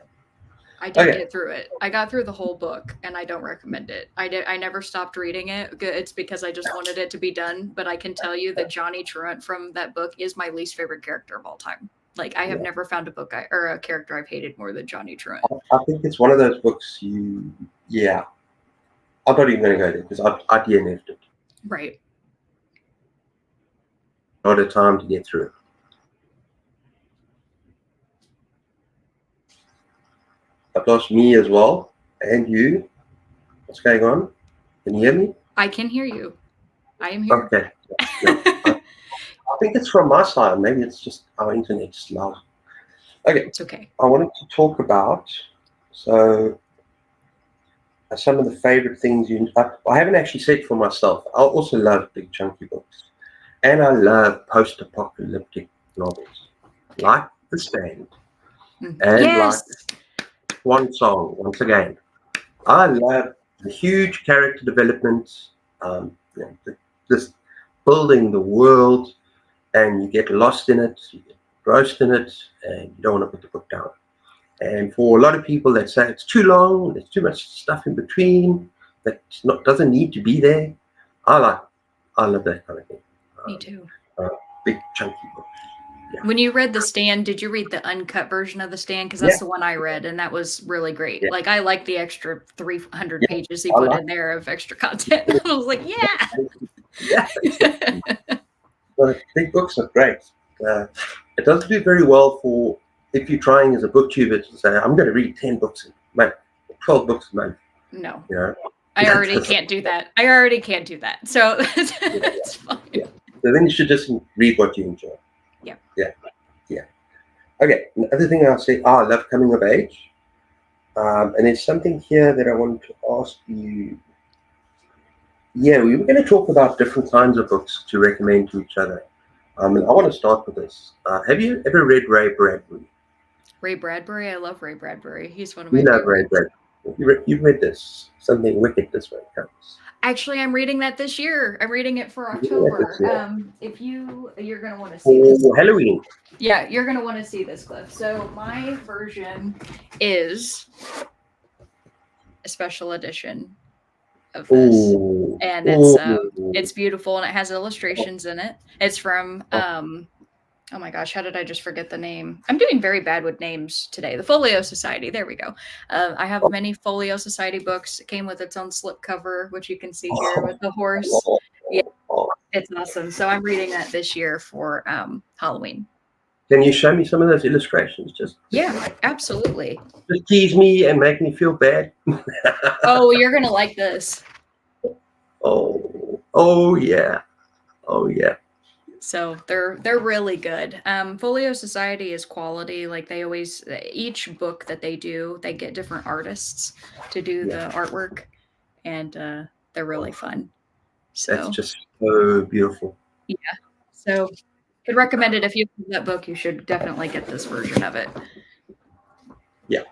I did Okay. get through it. I got through the whole book, and I don't recommend it. I never stopped reading it. It's because I just wanted it to be done. But I can tell you that Johnny Truant from that book is my least favorite character of all time. Like I have never found a book or a character I've hated more than Johnny Truant. I think it's one of those books yeah. I'm not even going to go there because I DNF'd it. Right. Not a time to get through it. I've lost me as well, and you. What's going on? Can you hear me? I can hear you. I am here. Okay. Yeah. I think it's from my side. Maybe it's just our internet's loud. Okay. It's okay. I wanted to talk about some of the favorite things I haven't actually said for myself. I also love big chunky books, and I love post-apocalyptic novels, like The Stand, and like Yes. Swan Song. Once again, I love the huge character development, this building the world, and you get lost in it, you get engrossed in it, and you don't want to put the book down. And for a lot of people that say it's too long, there's too much stuff in between that doesn't need to be there, I love that kind of thing. Me too. Big chunky books. Yeah. When you read The Stand, did you read the uncut version of The Stand? Because that's the one I read, and that was really great. Yeah. Like, I like the extra 300 Yeah, pages he put in there of extra content. I was like, yeah. But big books are great. It doesn't do very well for if you're trying as a booktuber to say, I'm going to read 10 books a month, 12 books a month. No. You know? I already can't do that. So it's fine. Yeah. So then you should just read what you enjoy. Yeah. Okay. Another thing I'll say, I love coming of age. And there's something here that I want to ask you. Yeah, we were going to talk about different kinds of books to recommend to each other. And I want to start with this. Have you ever read Ray Bradbury? Ray Bradbury. I love Ray Bradbury. He's one of You my love Ray favorites. Bradbury. You've read this, Something Wicked This Way Comes. Actually, I'm reading that this year. I'm reading it for You read that this October. year. If you're gonna want to see this. For Halloween. Yeah, you're gonna want to see this, Cliff. So my version is a special edition of this, Ooh. and Ooh. it's beautiful and it has illustrations in it. It's from oh my gosh, how did I just forget the name? I'm doing very bad with names today. The Folio Society. There we go. I have many Folio Society books. It came with its own slipcover, which you can see here with the horse. Yeah, it's awesome. So I'm reading that this year for Halloween. Can you show me some of those illustrations? Yeah, absolutely. Just tease me and make me feel bad. Oh, you're gonna like this. Oh yeah. Oh yeah. So they're really good. Folio Society is quality. Like they always, each book that they do, they get different artists to do the artwork, and they're really fun. So that's just so beautiful. Yeah. So could recommend it if you have that book. You should definitely get this version of it. Yeah.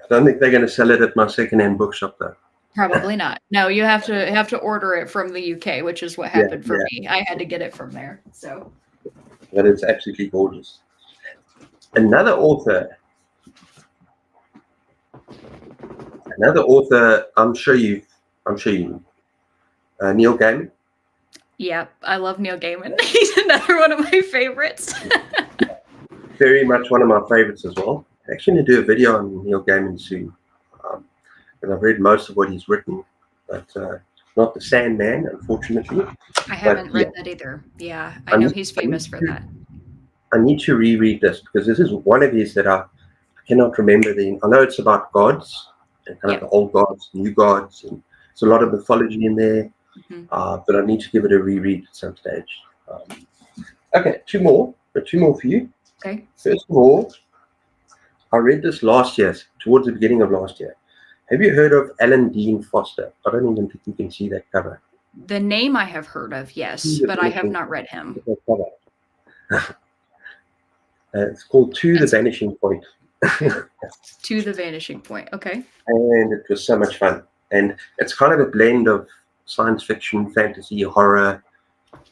I don't think they're going to sell it at my secondhand bookshop though. Probably not. No, you have to order it from the UK, which is what happened for me. I had to get it from there. So, but it's absolutely gorgeous. Another author. I'm sure you. Neil Gaiman. Yeah, I love Neil Gaiman. He's another one of my favorites. Very much one of my favorites as well. I'm actually going to do a video on Neil Gaiman soon. And I've read most of what he's written, but not The Sandman, unfortunately. I haven't read that either. Yeah, I know he's famous for that. I need to reread this because this is one of his that I cannot remember. I know it's about gods and kind of the old gods, new gods, and there's a lot of mythology in there. But I need to give it a reread at some stage. Okay, two more for you. Okay. First of all, I read this last year, towards the beginning of last year. Have you heard of Alan Dean Foster? I don't even think you can see that cover. The name I have heard of, yes, but I have not read him. It's called To the Vanishing Point. To the Vanishing Point, okay. And it was so much fun. And it's kind of a blend of science fiction, fantasy, horror.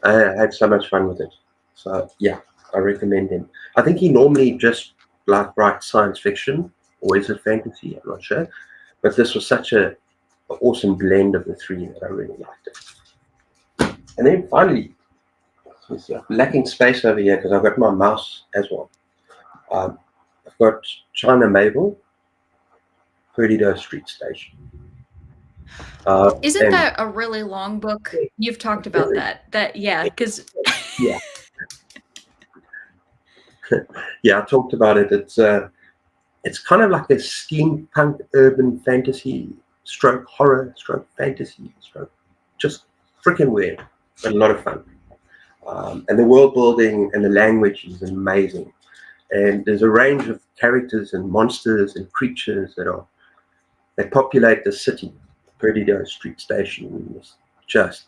I had so much fun with it. So, yeah, I recommend him. I think he normally just writes science fiction, or is it fantasy? I'm not sure. But this was such an awesome blend of the three that I really liked it. And then finally, lacking space over here because I've got my mouse as well. I've got China Mabel, Perdido Street Station. Isn't that a really long book? You've talked about that. Yeah, because yeah. Yeah, I talked about it. It's kind of like a steampunk urban fantasy stroke horror stroke fantasy stroke just freaking weird, but a lot of fun. And the world building and the language is amazing. And there's a range of characters and monsters and creatures that populate the city. Perdido Street Station is just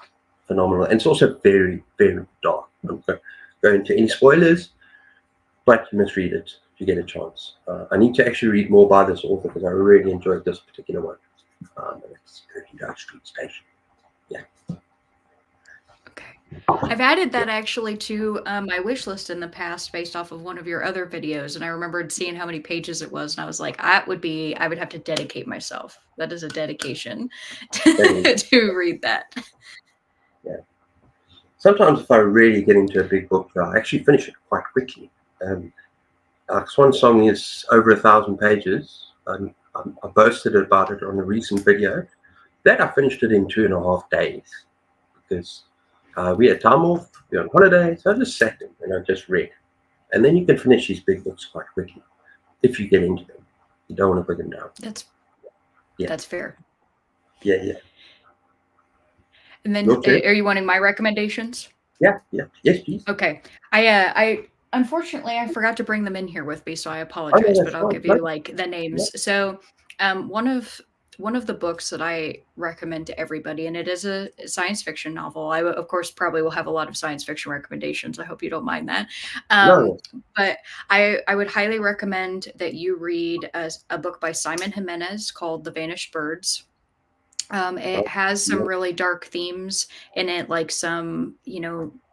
phenomenal. And it's also very, very dark. I won't go into any spoilers, but you must read it if you get a chance. I need to actually read more by this author because I really enjoyed this particular one. It's Perdido Street Station. Yeah. Okay. I've added that actually to my wish list in the past based off of one of your other videos. And I remembered seeing how many pages it was. And I was like, I would have to dedicate myself. That is a dedication to read that. Yeah. Sometimes if I really get into a big book, I actually finish it quite quickly. Swan Song is over 1,000 pages. I boasted about it on a recent video. That I finished it in 2.5 days because we had time off, we were on holiday, so I just sat there and I just read. And then you can finish these big books quite quickly if you get into them. You don't want to put them down. That's fair. Yeah. And then, are you wanting my recommendations? Yeah. Yes, please. Okay. I unfortunately I forgot to bring them in here with me, so I apologize. But I'll give you like the names. So, one of one of the books that I recommend to everybody, and it is a science fiction novel. Of course, probably will have a lot of science fiction recommendations. I hope you don't mind that. No, But I would highly recommend that you read a book by Simon Jimenez called The Vanished Birds. It no, has some no, really dark themes in it, like some,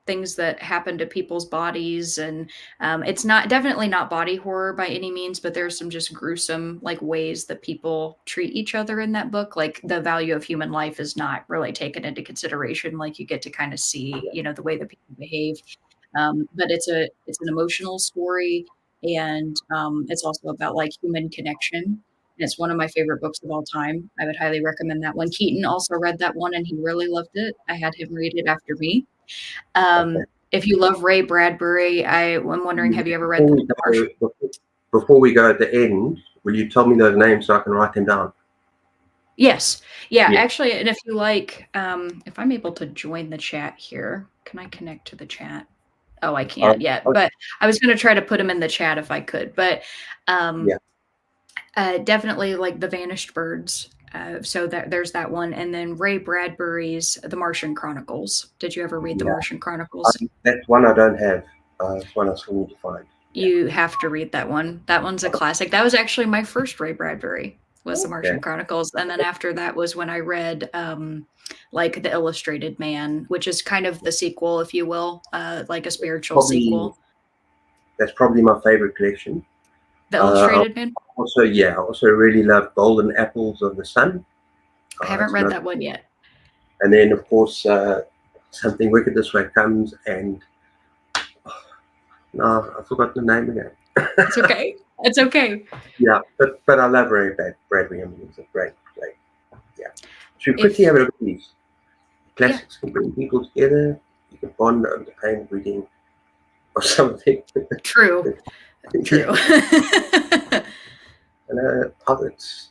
things that happen to people's bodies. And it's not definitely not body horror by any means, but there's some just gruesome, like, ways that people treat each other in that book. Like, the value of human life is not really taken into consideration. Like, you get to kind of see, the way that people behave. But it's an emotional story, and it's also about, like, human connection. And it's one of my favorite books of all time. I would highly recommend that one. Keaton also read that one, and he really loved it. I had him read it after me. okay. If you love Ray Bradbury, I'm wondering, have you ever read Before we The Martian? go, before we go at the end, will you tell me those names so I can write them down? Yes. Yeah, Yeah. actually, and if you like, if I'm able to join the chat here, can I connect to the chat? Oh, I Uh, can't yet, uh, but I was gonna try to put them in the chat if I could. But um, yeah. definitely like The Vanished Birds. So there's that one, and then Ray Bradbury's The Martian Chronicles. Did you ever read The Yeah. Martian Chronicles? That's one I don't have. That's one I still need to find. Yeah. You have to read that one. That one's a classic. That was actually my first Ray Bradbury, was The Okay. Martian Chronicles, and then after that was when I read like The Illustrated Man, which is kind of the sequel, if you will, like a spiritual Probably sequel. that's probably my favorite collection. The I Illustrated Man. also, yeah, I also really love Golden Apples of the Sun. I haven't It's read another, that one yet. and then of course Something Wicked This Way Comes, and no, I forgot the name again. It's okay. It's okay. Yeah, but I love Ray Bradbury. I mean, he's a great. Yeah. Should we quickly If have a look at these? Yeah, Classics can bring people together. You can bond over the pain of reading or something. true, Yeah. true. And Puppets.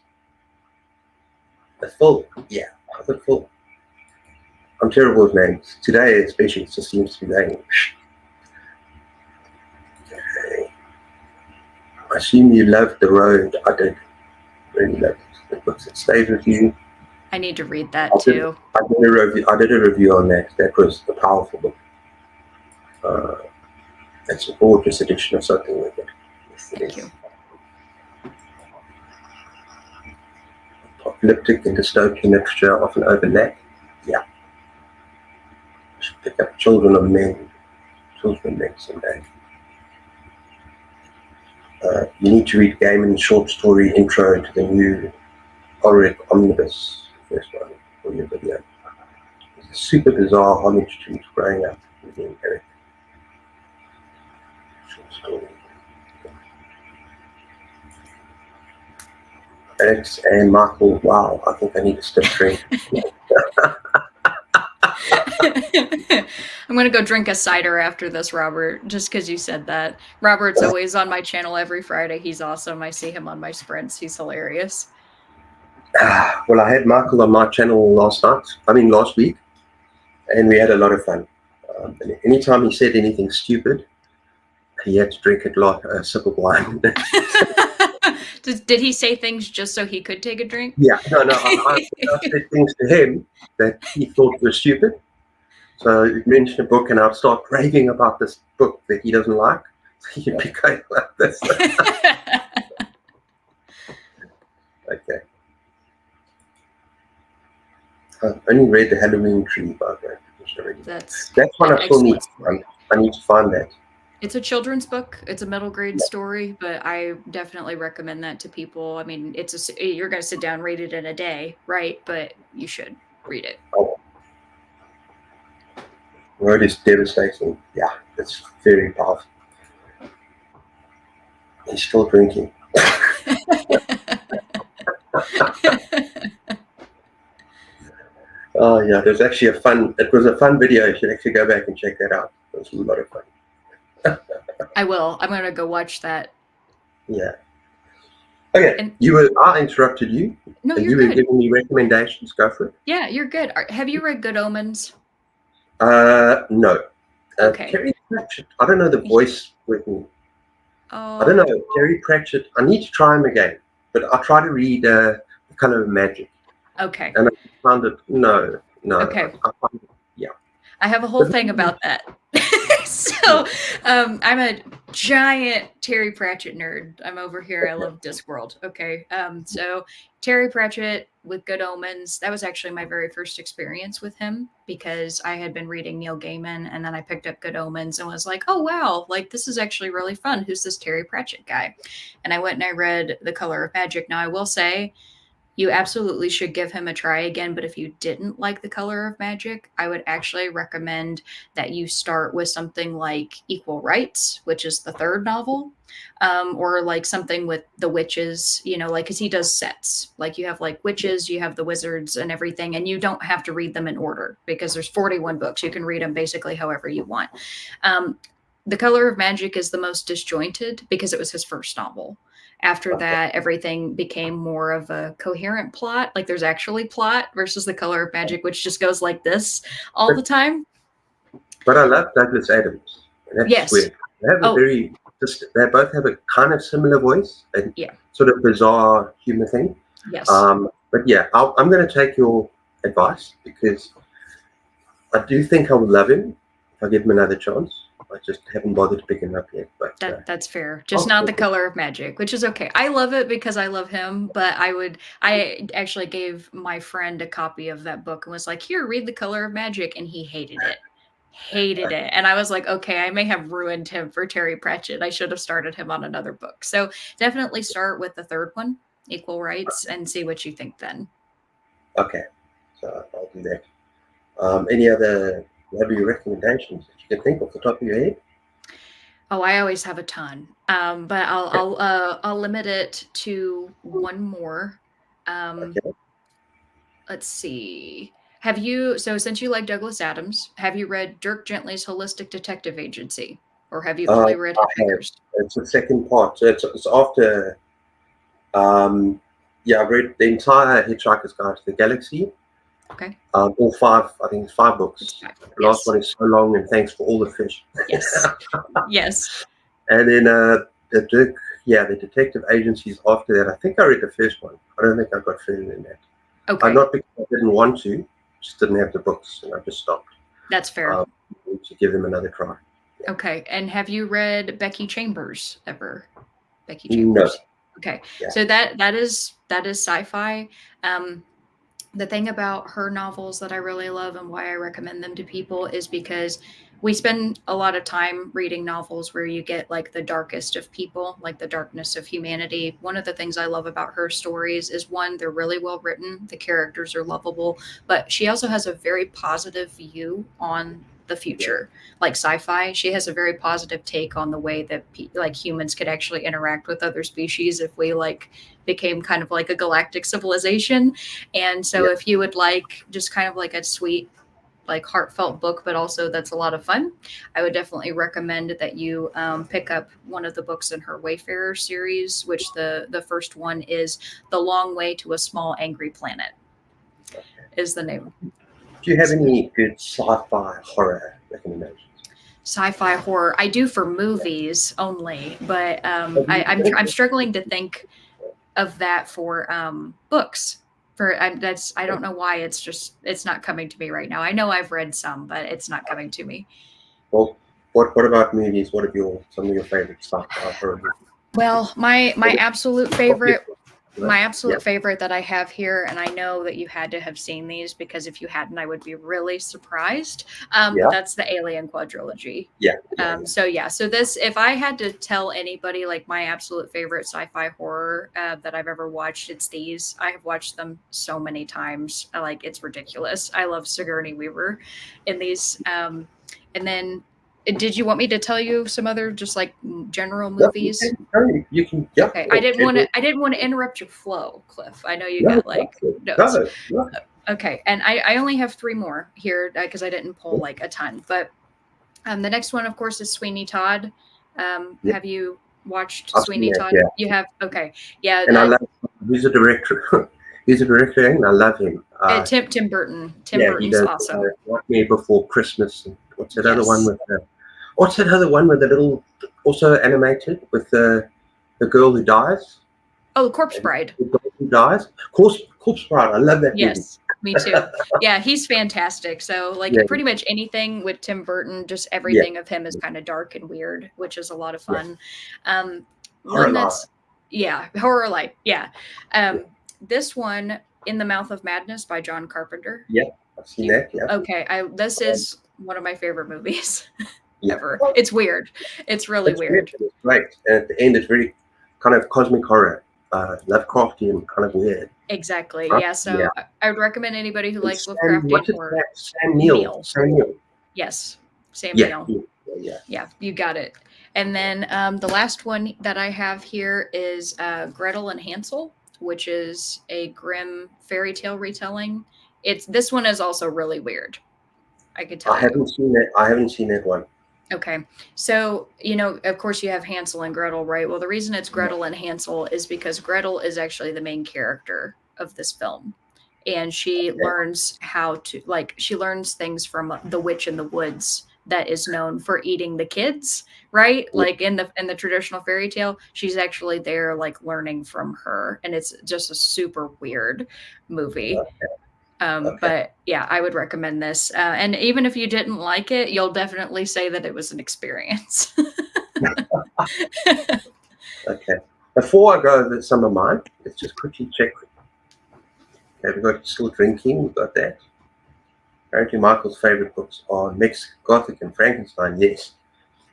The full. Yeah, Puppet full. I'm terrible with names. Today, especially, it just seems to be going. Okay. I assume you loved The Road. I did. Really loved it. The books that stayed with you. I need to read I that did, too. I did a review on that. That was a powerful book. Uh, it's a gorgeous edition of Something Wicked. Yes, it Thank is. you. Apocalyptic and dystopian literature often overlap. Yeah. I should pick up Children of Men someday. You need to read Gaiman's short story intro to the new Ulrich Omnibus, first one, for your video. It's a super bizarre homage to growing up reading Eric. Short story. Alex and Michael, wow, I think I need a stiff drink. I'm gonna go drink a cider after this, Robert, just because you said that. Robert's always on my channel every Friday. He's awesome. I see him on my sprints. He's hilarious. Well, I had Michael on my channel last week, and we had a lot of fun. And anytime he said anything stupid, he had to drink a sip of wine. Did he say things just so he could take a drink? Yeah, no, I said things to him that he thought were stupid. So he'd mention a book, and I'd start raving about this book that he doesn't like. So he'd be going like this. Okay. I've only read The Halloween Tree by the way. That's one an I still need excellent to story. find. I need to find that. It's a children's book. It's a middle grade story, but I definitely recommend that to people. I mean, you're going to sit down, read it in a day, right? But you should read it. Oh. Word is devastating. Yeah, it's very powerful. He's still drinking. Oh yeah, there's actually it was a fun video. You should actually go back and check that out. It was a lot of fun. I will. I'm going to go watch that. Yeah. Okay, And I interrupted you. no, And you're you were good. giving me recommendations. Go for it. Yeah, you're good. Have you read Good Omens? No. Okay. Terry Pratchett. I don't know the voice with me. I don't Oh, know. Terry Pratchett. I need to try him again. But I try to read The Color of Magic, Okay. and I found it no, Okay. I found it, yeah. I have a whole But thing about that. So, I'm a giant Terry Pratchett nerd. I'm over here. I love Discworld. Okay. So Terry Pratchett with Good Omens. That was actually my very first experience with him because I had been reading Neil Gaiman and then I picked up Good Omens and was like, oh wow, like this is actually really fun. Who's this Terry Pratchett guy? And I went and I read The Color of Magic. Now I will say you absolutely should give him a try again. But if you didn't like The Color of Magic, I would actually recommend that you start with something like Equal Rights, which is the third novel, or like something with the witches, you know, like because he does sets. Like you have like witches, you have the wizards and everything, and you don't have to read them in order because there's 41 books. You can read them basically however you want. Um, the Color of Magic is the most disjointed because it was his first novel. After that, everything became more of a coherent plot. Like there's actually plot versus The Color of Magic, which just goes like this all the but, time. but I love Douglas Adams, and that's Yes. weird. They have a Oh, very they both have a kind of similar voice and yeah. sort of bizarre humor thing. Yes. But yeah, I'm going to take your advice because I do think I would love him if I give him another chance. I just haven't bothered to pick him up yet. But That's fair. Just not The Color of Magic, which is okay. I love it because I love him, but I actually gave my friend a copy of that book and was like, "Here, read The Color of Magic," and he hated it. Hated it. And I was like, "Okay, I may have ruined him for Terry Pratchett. I should have started him on another book." So, definitely start with the third one, Equal Rights, and see what you think then. okay, so I'll do that. Any other maybe recommendations that you can think off the top of your head? Oh, I always have a ton. But I'll limit it to one more. Um, Okay. let's see. Have you so since you like Douglas Adams, have you read Dirk Gently's Holistic Detective Agency? Or have you only read I have. Hitchhiker's? It's the second part. So it's after. Um, yeah, I've read the entire Hitchhiker's Guide to the Galaxy. Okay. All five. I think it's 5 books. It's fine. The last Yes. one is so long, and thanks for all the fish. Yes. Yes. And then the Dirk, yeah, the detective agencies after that. I think I read the first one. I don't think I got further than that. Okay. Not because I didn't want to, just didn't have the books, and I just stopped. That's fair. To give them another try. Yeah. Okay. And have you read Becky Chambers ever? Becky No. Chambers. Okay. Yeah. So that is sci-fi. The thing about her novels that I really love and why I recommend them to people is because we spend a lot of time reading novels where you get like the darkest of people, like the darkness of humanity. One of the things I love about her stories is one, they're really well written, the characters are lovable, but she also has a very positive view on the future. Like sci-fi, she has a very positive take on the way that like humans could actually interact with other species if we like became kind of like a galactic civilization. And so if you would like just kind of like a sweet, like heartfelt book, but also that's a lot of fun, I would definitely recommend that you pick up one of the books in her Wayfarer series, which the first one is The Long Way to a Small Angry Planet is the name. Do you have any good sci-fi horror recommendations? Sci-fi horror I do for movies only, but I'm struggling to think of that for books. I don't know why it's not coming to me right now. I know I've read some, but it's not coming to me. Well, what about movies? What are some of your favorite sci-fi horror movies? Well, my absolute favorite Yeah. favorite that I have here, and I know that you had to have seen these because if you hadn't, I would be really surprised. But Yeah. that's the Alien quadrilogy. Yeah. So this, if I had to tell anybody like my absolute favorite sci-fi horror that I've ever watched, it's these. I have watched them so many times, like it's ridiculous. I love Sigourney Weaver in these. And then, did you want me to tell you some other just like general movies? You can. Yeah. Okay, I didn't want to interrupt your flow, Cliff. I know you got like notes. No. Okay, and I only have 3 more here because I didn't pull like a ton. But the next one, of course, is Sweeney Todd. Have you watched Sweeney Todd? Yeah. You have. Okay, yeah. And I love. He's a director. He's a director, and I love him. Tim Burton. Tim Burton's he does, awesome. Like Me Before Christmas. And what's that other one with the? What's that other one with the little, also animated with the girl who dies? Oh, Corpse And Bride. the girl who dies. Corpse Bride. I love that movie. Yes, me too. Yeah, he's fantastic. So, Yeah, like, pretty much anything with Tim Burton, just yeah, everything of him is kind of dark and weird, which is a lot of yeah. fun. Um, Horror one Life. that's, yeah, horror light. Yeah. Yeah, This one, In the Mouth of Madness by John Carpenter. yeah. I've seen You, that. Yeah, okay, this um, is one of my favorite movies yeah. ever. It's weird. It's really It's weird, weird. but it's great. And at the end, it's very kind of cosmic horror, Lovecraftian, kind of weird. Exactly. Right? Yeah. Yeah. So I would recommend anybody who likes It's Sam. Lovecraftian What's his horror. name? Sam Neill. Neil. Sam Neill. Yes. Sam Yeah, Neill. yeah, yeah. Yeah, you got it. And then the last one that I have here is Gretel and Hansel, which is a grim fairy tale retelling. This one is also really weird. I could tell I you. haven't seen that. I haven't seen that one. Okay. So, of course you have Hansel and Gretel, right? Well, the reason it's Gretel and Hansel is because Gretel is actually the main character of this film. And she Okay. learns she learns things from the witch in the woods that is known for eating the kids, right? Yeah. Like in the traditional fairy tale, she's actually there like learning from her, and it's just a super weird movie. Okay. But yeah, I would recommend this. And even if you didn't like it, you'll definitely say that it was an experience. Okay. Before I go over some of mine, let's just quickly check. Okay, we've got Still Drinking. We've got that. Apparently, Michael's favorite books are Mexican Gothic and Frankenstein. Yes.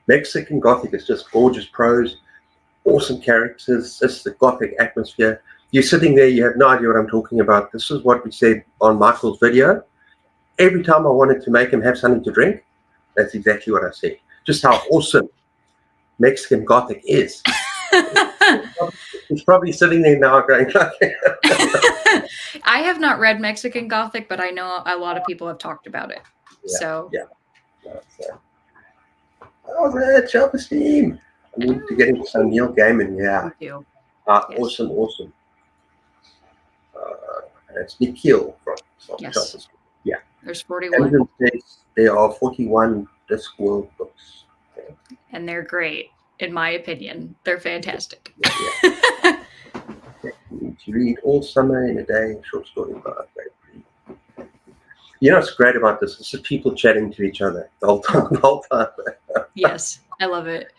Mexican Gothic is just gorgeous prose, awesome characters, just the Gothic atmosphere. You're sitting there, you have no idea what I'm talking about. This is what we said on Michael's video. Every time I wanted to make him have something to drink, that's exactly what I said. Just how awesome Mexican Gothic is. He's probably sitting there now going, I have not read Mexican Gothic, but I know a lot of people have talked about it. yeah, So yeah. Oh, man, self-esteem. I need to get into some Neil Gaiman. Yeah. me too. Yes. Awesome. It's Nikhil from Yes. Self-Esteem. Yeah. There's 41, Amazon says there are 41 Discworld books. and they're great, in my opinion. They're fantastic. Yeah. You need to read all summer in a day, short story about it. You know what's great about this? It's just people chatting to each other the whole time. Yes, I love it.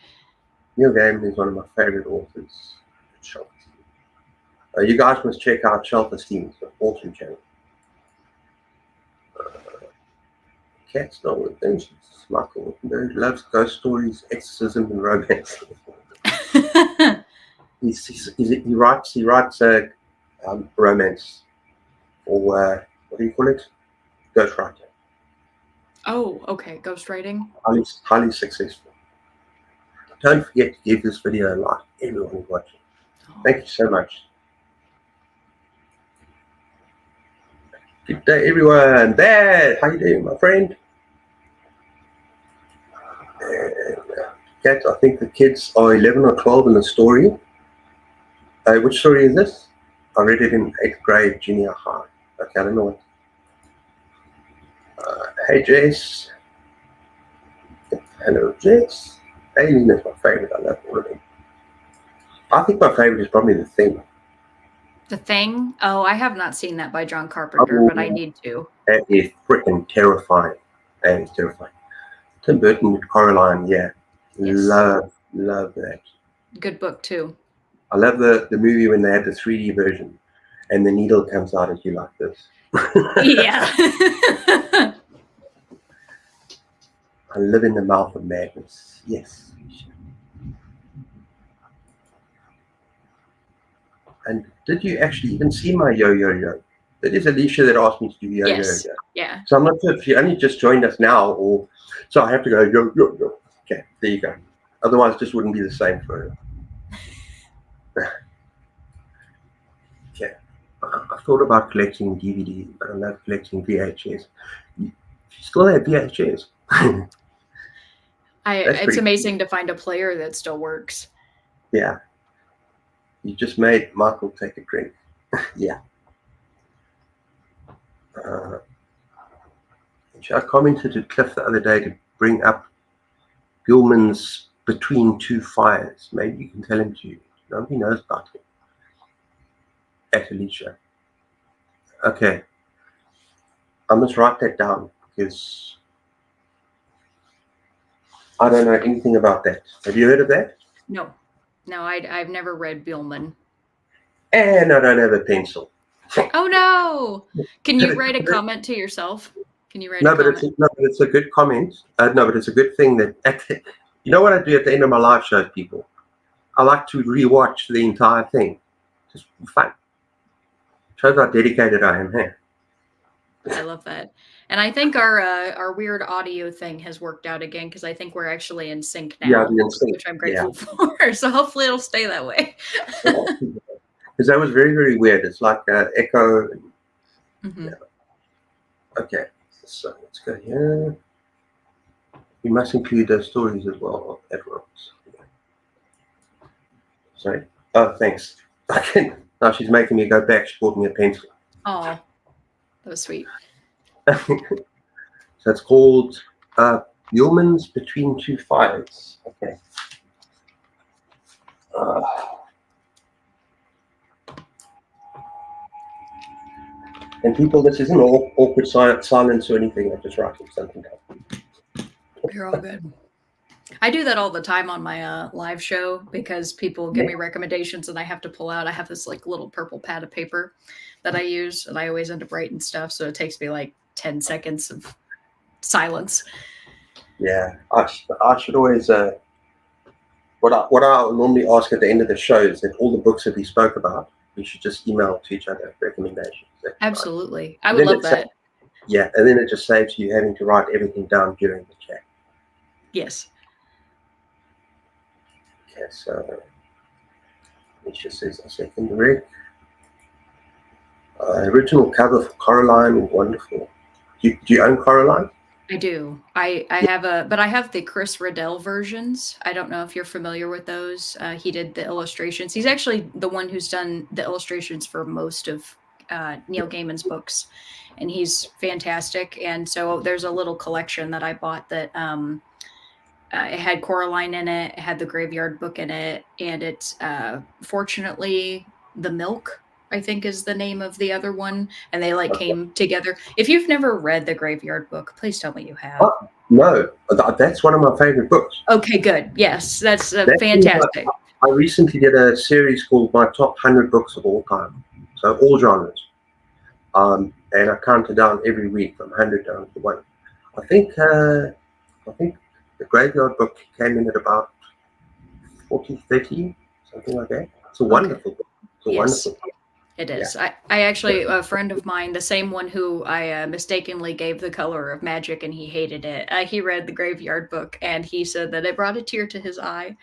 Neil Gaiman is one of my favorite authors. You guys must check out Self-Esteem. It's an awesome channel. Cat's not with vengeance. Michael Wittenberg loves ghost stories, exorcism, and romance. He writes romance, or what do you call it? Ghostwriter. Oh, okay. Ghostwriting. Highly successful. Don't forget to give this video a like. Everyone who's watching. Thank you so much. Good day, everyone. Dad, how you doing, my friend? Kat, I think the kids are 11 or 12 in the story. Which story is this? I read it in 8th grade, junior high. Okay, I don't know what. Hey, Jess. Hello, Jess. Alien is my favorite. I love all of them. I think my favorite is probably The Thing. The Thing. Oh, I have not seen that by John Carpenter, but I need to. That is freaking terrifying. That is terrifying. Tim Burton with Coraline, yeah. Yes. Love that. Good book too. I love the movie when they had the 3D version and the needle comes out at you like this. Yeah. I live in the mouth of madness. Yes. And did you actually even see my yo-yo-yo? That is Alicia that asked me to do yo-yo-yo. Yes. Yeah. So I'm not sure if you only just joined us now, or so I have to go yo-yo-yo. Okay, there you go. Otherwise, it just wouldn't be the same for her. Okay. I thought about collecting DVDs, but I love collecting VHS. You still have VHS? It's amazing to find a player that still works. Yeah. You just made Michael take a drink. Yeah. I commented to Cliff the other day to bring up Gilman's Between Two Fires. Maybe you can tell him to. Nobody knows about him. at Alicia. Okay, I must write that down because I don't know anything about that. Have you heard of that? No, no, I've never read Bielman. And I don't have a pencil. Oh no! Can you write a comment to yourself? Can you write a No, but it's comment? no, but it's a good comment. No, but it's a good thing that you know what I do at the end of my live shows, people. I like to rewatch the entire thing, just for fun. Shows how dedicated I am here. I love that. And I think our weird audio thing has worked out again because I think we're actually in sync Yeah, now, the instinct. which I'm Yeah, grateful for. So hopefully it'll stay that way. because that was very, very weird. It's like echo. Hmm. Yeah. Okay, so let's go here. We must include those stories as well of Edwards. Sorry. Oh, thanks. Okay. Now she's making me go back. She bought me a pencil. Oh, that was sweet. So it's called Yeoman's Between Two Fires. Okay. Uh, and people, this isn't all awkward silence or anything. I'm just writing something down. You're all good. I do that all the time on my live show because people give me recommendations and I have to pull out. I have this like little purple pad of paper that I use and I always end up writing stuff. So it takes me like 10 seconds of silence. Yeah, I should always. What I normally ask at the end of the show is that all the books that we spoke about, we should just email to each other recommendations. Absolutely. I would love that. Yeah, and then it just saves you having to write everything down during the chat. Yes. Okay, so Misha says a second, Rick. Original cover for Coraline, wonderful. Do you own Coraline? I do. I have but I have the Chris Riddell versions. I don't know if you're familiar with those. He did the illustrations. He's actually the one who's done the illustrations for most of Neil Gaiman's books, and he's fantastic. And so there's a little collection that I bought that it had Coraline in it, it had the Graveyard Book in it, and it's fortunately the Milk, I think is the name of the other one, and they like came together. If you've never read the Graveyard Book, please tell me you have. Oh, no, that's one of my favorite books. Okay, good. Yes, that's fantastic. I recently did a series called My Top 100 Books of All Time, so all genres. And I counted down every week from 100 down to 1. I think the Graveyard Book came in at about 40, 30, something like that. It's a wonderful book. It's a wonderful book. It is. Yeah. I actually, a friend of mine, the same one who I mistakenly gave The Color of Magic and he hated it, he read the Graveyard Book and he said that it brought a tear to his eye,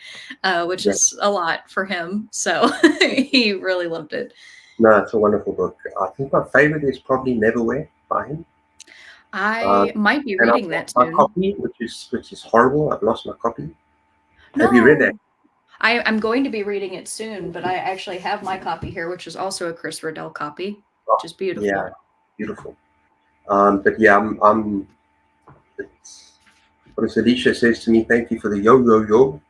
which is a lot for him. So he really loved it. No, it's a wonderful book. I think my favorite is probably Neverwhere by him. I might be reading that soon. My copy, which is horrible. I've lost my copy. No. Have you read that? I'm going to be reading it soon, but I actually have my copy here, which is also a Chris Riddell copy, which is beautiful. Yeah, beautiful. But yeah, what does Alicia says to me? Thank you for the yo.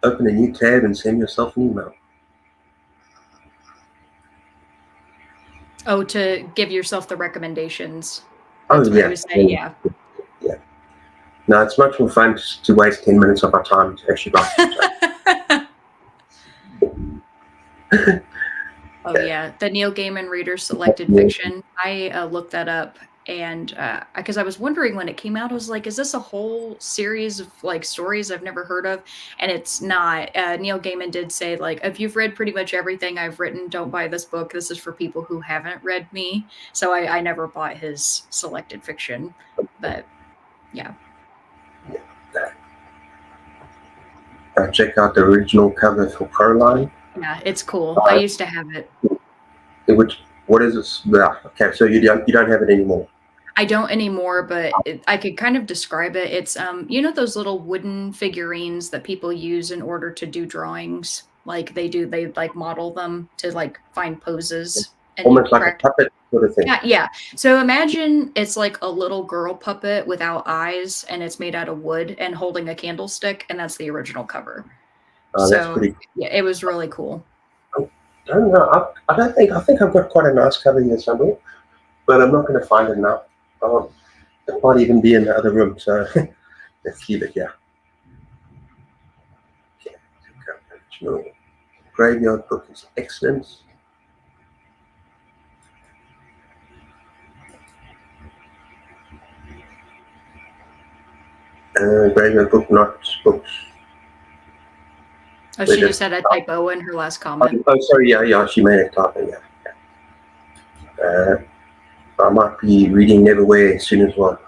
Open a new tab and send yourself an email. Oh, to give yourself the recommendations. That's what I was saying, yeah. No, it's much more fun to waste 10 minutes of our time to actually write. Oh yeah, the Neil Gaiman Reader Selected Fiction. I looked that up, and because I was wondering when it came out, I was like, is this a whole series of like stories I've never heard of? And it's not. Neil Gaiman did say, like, if you've read pretty much everything I've written, don't buy this book. This is for people who haven't read me. So I never bought his selected fiction, but yeah. Check out the original cover for Coraline. Yeah, it's cool. I used to have it. What is this? Yeah, okay, so you don't have it anymore. I don't anymore, but I could kind of describe it. It's you know those little wooden figurines that people use in order to do drawings, like they like model them to like find poses. And almost like a puppet sort of thing. Yeah. So imagine it's like a little girl puppet without eyes, and it's made out of wood and holding a candlestick, and that's the original cover. That's So pretty. yeah, it was really cool. I don't know. I don't think. I think I've got quite a nice cover here somewhere, but I'm not going to find it now. Um, it might even be in the other room. So let's leave it here. Okay. Original graveyard book is excellent. Graveyard book, not books. Oh, We're she just. just had a typo in her last comment. Oh, sorry. Yeah, yeah. She made a typo. Yeah. I might be reading Neverwhere soon as well.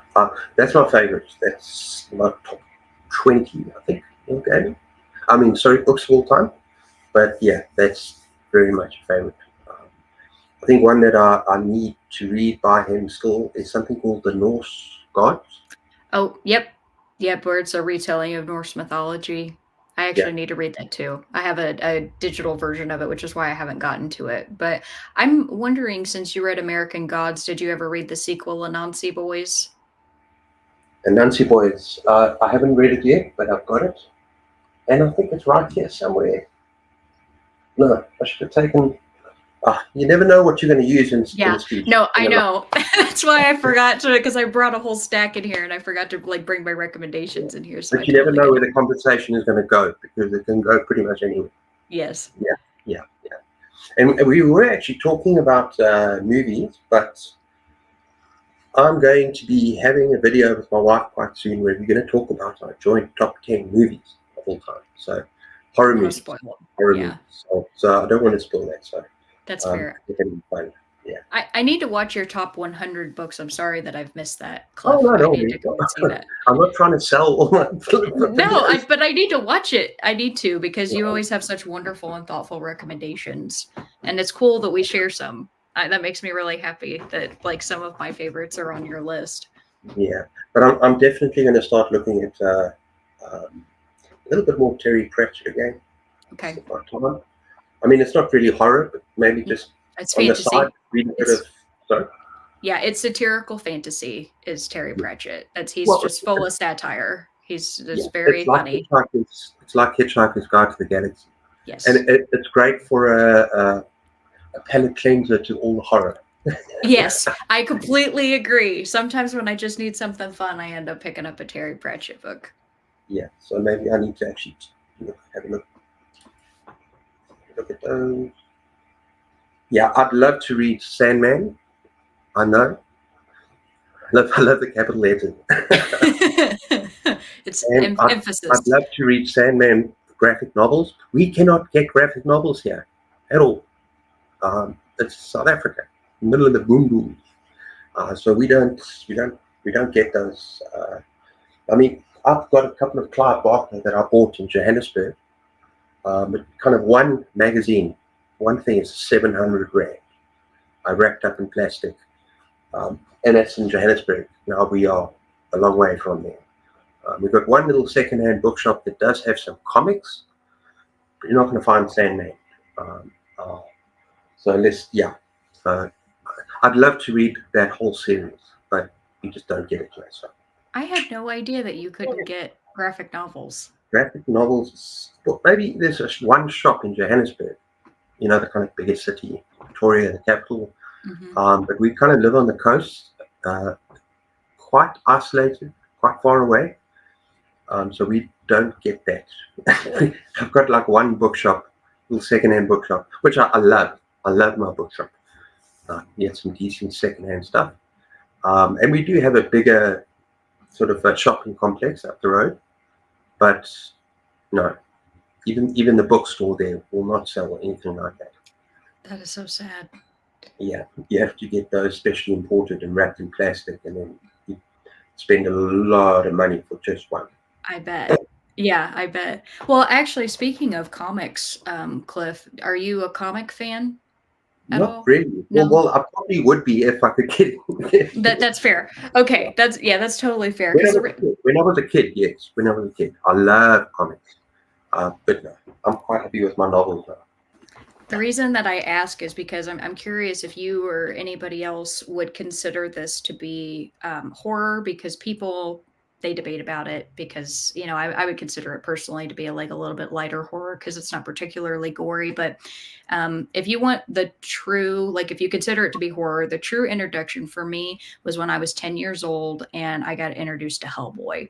That's my favorite. That's my top 20, I think. Okay. I mean, sorry, books of all time. But yeah, that's very much a favorite. I think one that I need to read by him still is something called The Norse Gods. Oh, yep. Yep, where it's a retelling of Norse mythology. I Yeah. actually need to read that too. I have a digital version of it, which is why I haven't gotten to it. But I'm wondering, since you read American Gods, did you ever read the sequel, Anansi Boys? And Nancy Boys, I haven't read it yet, but I've got it. And I think it's right here somewhere. No, I should have taken. You never know what you're going to use in Yeah, a speech. no, In I a life. know. That's why I forgot to, because I brought a whole stack in here and I forgot to like bring my recommendations in here. So I But you never totally know get where it. the conversation is going to go because it can go pretty much anywhere. Yes. Yeah, yeah, yeah. And we were actually talking about movies, but I'm going to be having a video with my wife quite soon where we're going to talk about our joint top 10 movies of all time. So, horror Want to movies. spoil it. Horror Yeah, movies. So I don't want to spoil that. So, that's I fair. think it'll be fun. Yeah. I need to watch your top 100 books. I'm sorry that I've missed that, Oh, Cliff. no, I don't need worry. to go and see that. I'm not trying to sell all my No, videos. but I need to watch it. I need to because you always have such wonderful and thoughtful recommendations, and it's cool that we share some. That makes me really happy that like some of my favorites are on your list. Yeah. But I'm definitely going to start looking at a little bit more Terry Pratchett again. It's Okay, about time. I mean, it's not really horror, but maybe just it's on the side, fantasy. read a bit of. It's Sorry. Yeah, it's satirical fantasy. Is Terry Pratchett? He's Well, just full of satire. He's yeah, just very funny. It's like Hitchhiker's Guide to the Galaxy, and Yes. it's great for a palate cleanser to all the horror. Yes, I completely agree. Sometimes when I just need something fun, I end up picking up a Terry Pratchett book. Yeah, so maybe I need to actually have a look at those. Yeah, I'd love to read Sandman. I know, I love the capital letters, It's and I'd emphasis. love to read Sandman graphic novels. We cannot get graphic novels here at all. It's South Africa, middle of the boom boom. So we don't get those. I mean, I've got a couple of Clive Barker that I bought in Johannesburg. But kind of one magazine, one thing is 700 rand. I wrapped up in plastic, and that's in Johannesburg. Now we are a long way from there. We've got one little second-hand bookshop that does have some comics, but you're not going to find Sandman. Um, uh, so yeah. So I'd love to read that whole series, but you just don't get it here. So I had no idea that you couldn't get graphic novels. graphic novels, well, maybe there's just one shop in Johannesburg, the kind of biggest city, Pretoria, the capital. Hmm. But we kind of live on the coast, uh, quite isolated, quite far away. So we don't get that. I've got like one bookshop, little secondhand bookshop, which I love. I love my bookshop. We get some decent secondhand stuff. And we do have a bigger sort of a shopping complex up the road. But no, even the bookstore there will not sell anything like that. That is so sad. Yeah, you have to get those specially imported and wrapped in plastic, and then you spend a lot of money for just one. I bet. Yeah, I bet. Well, actually, speaking of comics, Cliff, are you a comic fan at Not all? really. No? I probably would be if I could get it. That's fair. Okay, that's totally fair. When I Because was a kid, when I was a kid, yes. When I was a kid, I love comics. But no, I'm quite happy with my novels now. the reason that I ask is because I'm curious if you or anybody else would consider this to be horror, because people they debate about it because, you know, I would consider it personally to be a, like a little bit lighter horror because it's not particularly gory. But if you want the true, like if you consider it to be horror, the true introduction for me was when I was 10 years old and I got introduced to Hellboy.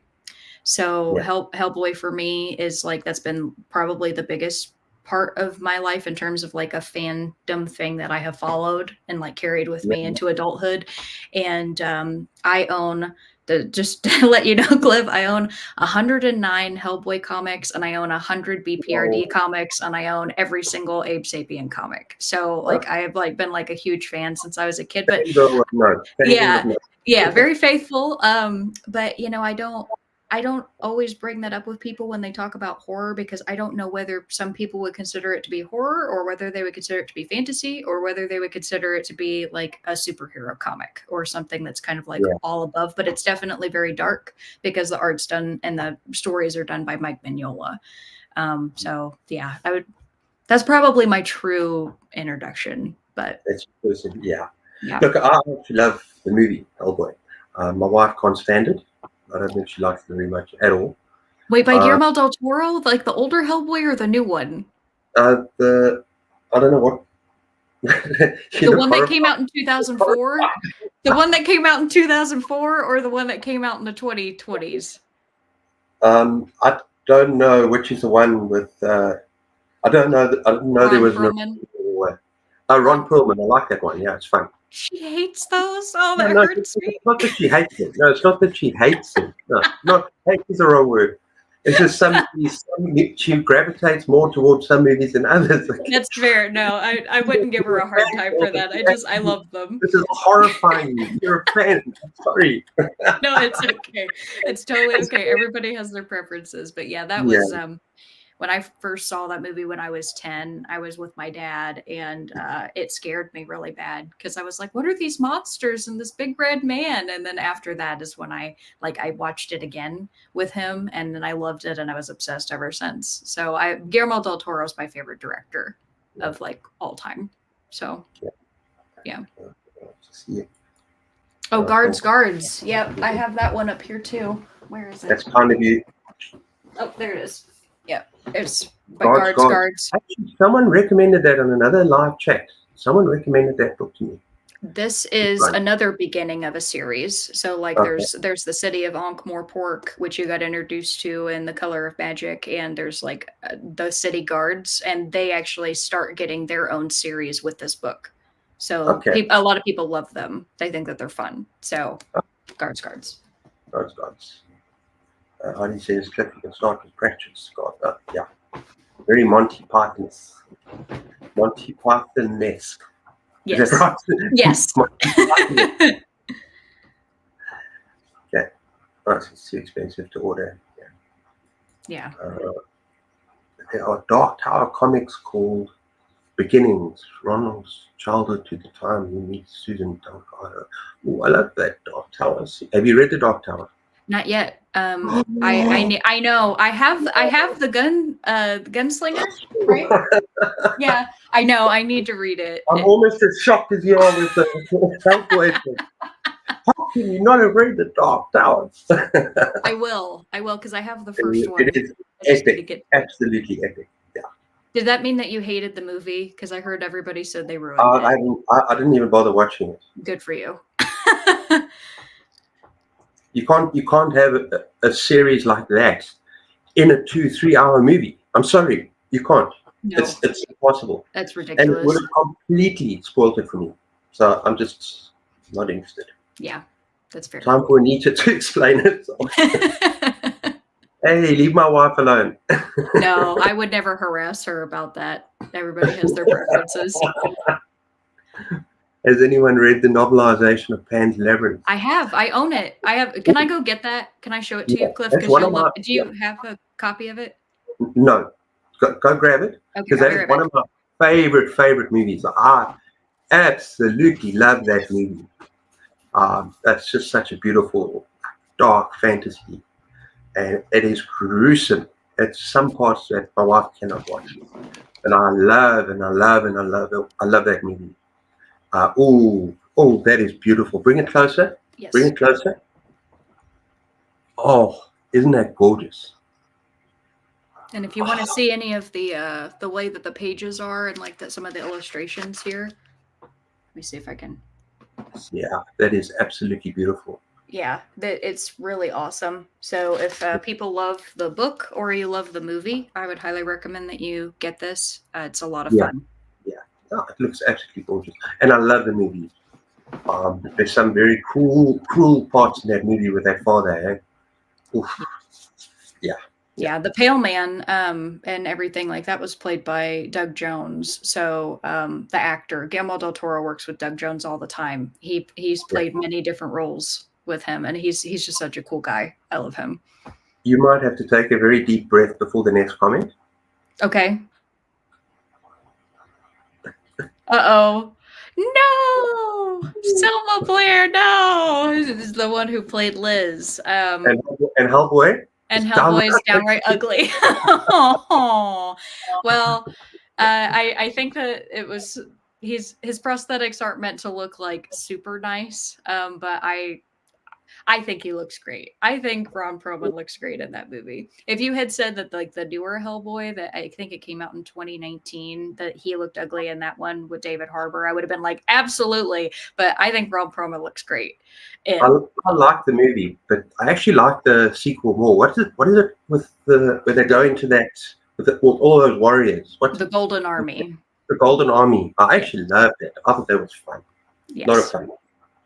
So Yeah. Hellboy for me is like that's been probably the biggest part of my life in terms of like a fandom thing that I have followed and like carried with me Yeah. into adulthood. And I own the just to let you know, Cliff, I own 109 Hellboy comics and I own 100 Oh, BPRD comics and I own every single Abe Sapien comic. So like I have like been like a huge fan since I was a kid. But fangirl of none. Fangirl of yeah, none. yeah, very faithful. But you know, I don't always bring that up with people when they talk about horror because I don't know whether some people would consider it to be horror or whether they would consider it to be fantasy or whether they would consider it to be like a superhero comic or something that's kind of like Yeah. all above. But it's definitely very dark because the art's done and the stories are done by Mike Mignola. So yeah, I would. That's probably my true introduction. But That's person. Yeah. yeah. Look, I actually love the movie Hellboy. My wife can't stand it. I don't think she likes it very much at all. Wait, by Uh, Guillermo del Toro, like the older Hellboy or the new one? the I don't know what. She The looked one that came horrified. out in 2004? The one that came out in 2004 or the one that came out in the 2020s? I don't know which is the one with. I don't know. I didn't know there Ron was an Perlman. original. Oh, Ron, Ron Perlman. I like that one. Yeah, it's fun. she hates those. Oh, No, that no, hurts it's me. not that she hates it. No, it's not that she hates it. No, not hate is the wrong word. It's just she gravitates more towards some movies than others. That's fair. No, I wouldn't give her a hard time for that. I love them. This is horrifying. You're a fan. I'm sorry. No, it's okay. It's totally okay. Everybody has their preferences. But yeah, that Yeah, was when I first saw that movie when I was 10, I was with my dad and it scared me really bad because I was like, what are these monsters and this big red man? And then after that is when I watched it again with him and then I loved it and I was obsessed ever since. So Guillermo del Toro is my favorite director of like all time. So yeah. yeah. Oh, Thank Guards. Yep. I have that one up here too. Where is That's it? kind of you. Oh, there it is. Yep. It's by Guards, guards. Guards. Actually, someone recommended that on another live chat. Someone recommended that book to me. This is another beginning of a series. So like Okay. there's the city of Ankh-Morpork, which you got introduced to in The Color of Magic, and there's like the city guards, and they actually start getting their own series with this book. So Okay. a lot of people love them. They think that they're fun. So Guards. Guards. How do you say this clip? You can start with practice. Yeah. Very Monty Python-esque. Monty Python-esque. Yes. Is that right? Yes. Okay. Oh, it's too expensive to order. Yeah. There are Dark Tower comics called Beginnings, Ronald's childhood to the time he meets Susan Delgado. Oh, I love that Dark Tower. Have you read the Dark Tower? Not yet. I know. I have the gunslinger, right? Yeah, I know. I need to read it. I'm almost as shocked as you are with the Hellboy. How can you not have read the Dark Towers? I will, because I have the first one. It is epic, absolutely epic. Yeah. Did that mean that you hated the movie? Because I heard everybody said they ruined it. I didn't even bother watching it. Good for you. You can't have a series like that in a 2-3 hour movie. I'm sorry, you can't. No. It's impossible. That's ridiculous. And it would have completely spoiled it for me. So I'm just not interested. Yeah, that's fair. Time for Anita to explain it. Hey, leave my wife alone. No, I would never harass her about that. Everybody has their preferences. Has anyone read the novelization of Pan's Labyrinth? I have. I own it. I have. Can I go get that? Can I show it to you, Cliff? Because you'll love. Do you have a copy of it? No. Go grab it. Because that is one of my favorite movies. I absolutely love that movie. That's just such a beautiful, dark fantasy. And it is gruesome. It's some parts that my wife cannot watch. And I love it. I love that movie. Oh, that is beautiful. Bring it closer. Yes. Bring it closer. Oh, isn't that gorgeous? And if you want to see any of the way that the pages are and like some of the illustrations here, let me see if I can. Yeah, that is absolutely beautiful. Yeah, that it's really awesome. So if people love the book or you love the movie, I would highly recommend that you get this. It's a lot of Yeah, fun. yeah. No, it looks absolutely gorgeous, and I love the movie. There's some very cruel parts in that movie with that father. Eh? Oof. Yeah, yeah. Yeah, the Pale Man, and everything like that was played by Doug Jones. So, the actor Guillermo del Toro works with Doug Jones all the time. He's Yeah. played many different roles with him, and he's just such a cool guy. I love him. You might have to take a very deep breath before the next comment. Okay. Uh-oh. No! Selma Blair, no! This is the one who played Liz. And Hellboy And is down. Hellboy is downright ugly. Oh. Well, I think that it was his prosthetics aren't meant to look like super nice, but I think he looks great. I think Ron Perlman looks great in that movie. If you had said that like the newer Hellboy that I think it came out in 2019 that he looked ugly in that one with David Harbour, I would have been like absolutely. But I think Ron Perlman looks great. I, And I like the movie, but I actually like the sequel more. What is it? What is it with the where they go into that with all those warriors? What the Golden Army. the Golden Army? I Yeah. actually loved it. I thought that was fun. A lot of Yes. fun.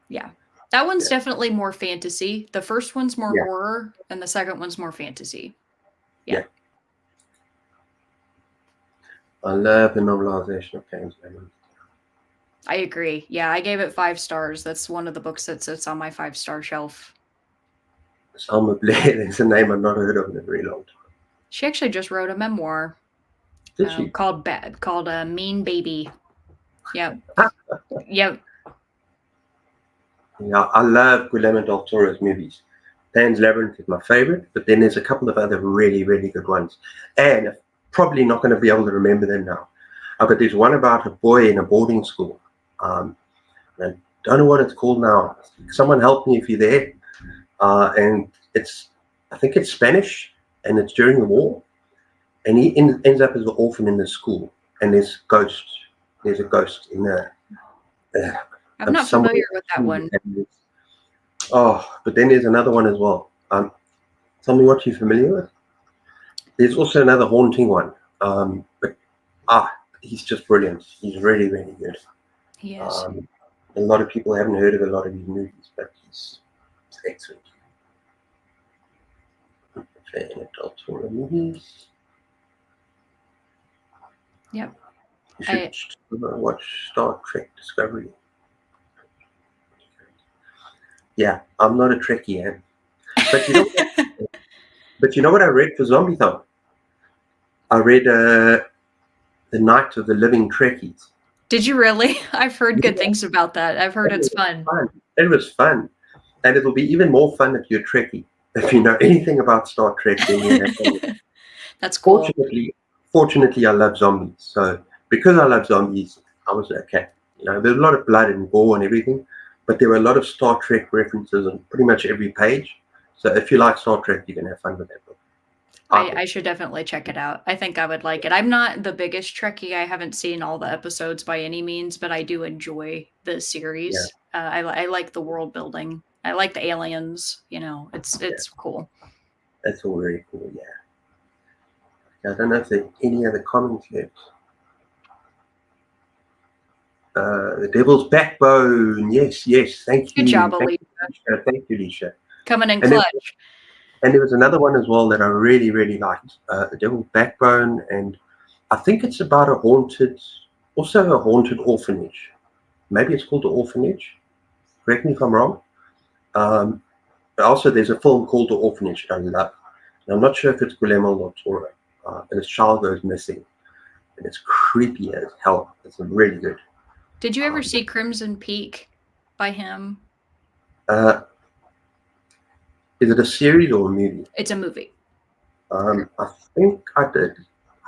Yeah. That one's Yeah, definitely more fantasy. The first one's more yeah, horror, and the second one's more fantasy. Yeah. yeah. I love the novelization of James Bond. I agree. Yeah, I gave it 5 stars. That's one of the books that sits on my 5-star shelf. Selma Blair is a name I've not heard of in a very long time. She actually just wrote a memoir Did she? called Mean Baby. Yep. Yep. Yeah, I love Guillermo del Toro's movies. Pan's Labyrinth is my favorite, but then there's a couple of other really good ones. And probably not going to be able to remember them now. But there's one about a boy in a boarding school. I don't know what it's called now. Someone help me if you're there. And I think it's Spanish, and it's during the war. And he ends up as an orphan in the school. And there's ghosts. There's a ghost in the. I'm not familiar with that one. Oh, but then there's another one as well. Tell me what you're familiar with. There's also another haunting one. But he's just brilliant. He's really good. He is. A lot of people haven't heard of a lot of his movies, but he's excellent. Fan of Del Toro movies. Yep. You should watch Star Trek Discovery. Yeah, I'm not a Trekkie, eh? But you know what I read for Zombie-thon? I read The Night of the Living Trekkies. Did you really? I've heard good things about that. I've heard it's fun. It was fun. And it'll be even more fun if you're a Trekkie. If you know anything about Star Trek, then you know. That's cool. Fortunately, I love zombies. So because I love zombies, I was okay. You know, there's a lot of blood and gore and everything, but there were a lot of Star Trek references on pretty much every page. So if you like Star Trek, you can have fun with that book. I should definitely check it out. I think I would like it. I'm not the biggest Trekkie. I haven't seen all the episodes by any means, but I do enjoy the series. Yeah. I like the world building. I like the aliens. You know, it's cool. That's all very cool. Yeah. I don't know if there's any other comments left. The Devil's Backbone. Yes. Thank you. Good job, Alicia. Thank you, Alicia. Coming in clutch. And there was another one as well that I really liked. The Devil's Backbone, and I think it's about a haunted orphanage. Maybe it's called The Orphanage. Correct me if I'm wrong. Also, there's a film called The Orphanage that I love. And I'm not sure if it's Guillermo del Toro. And his child goes missing. And it's creepy as hell. It's really good. Did you ever see Crimson Peak by him? Is it a series or a movie? It's a movie. I think I did.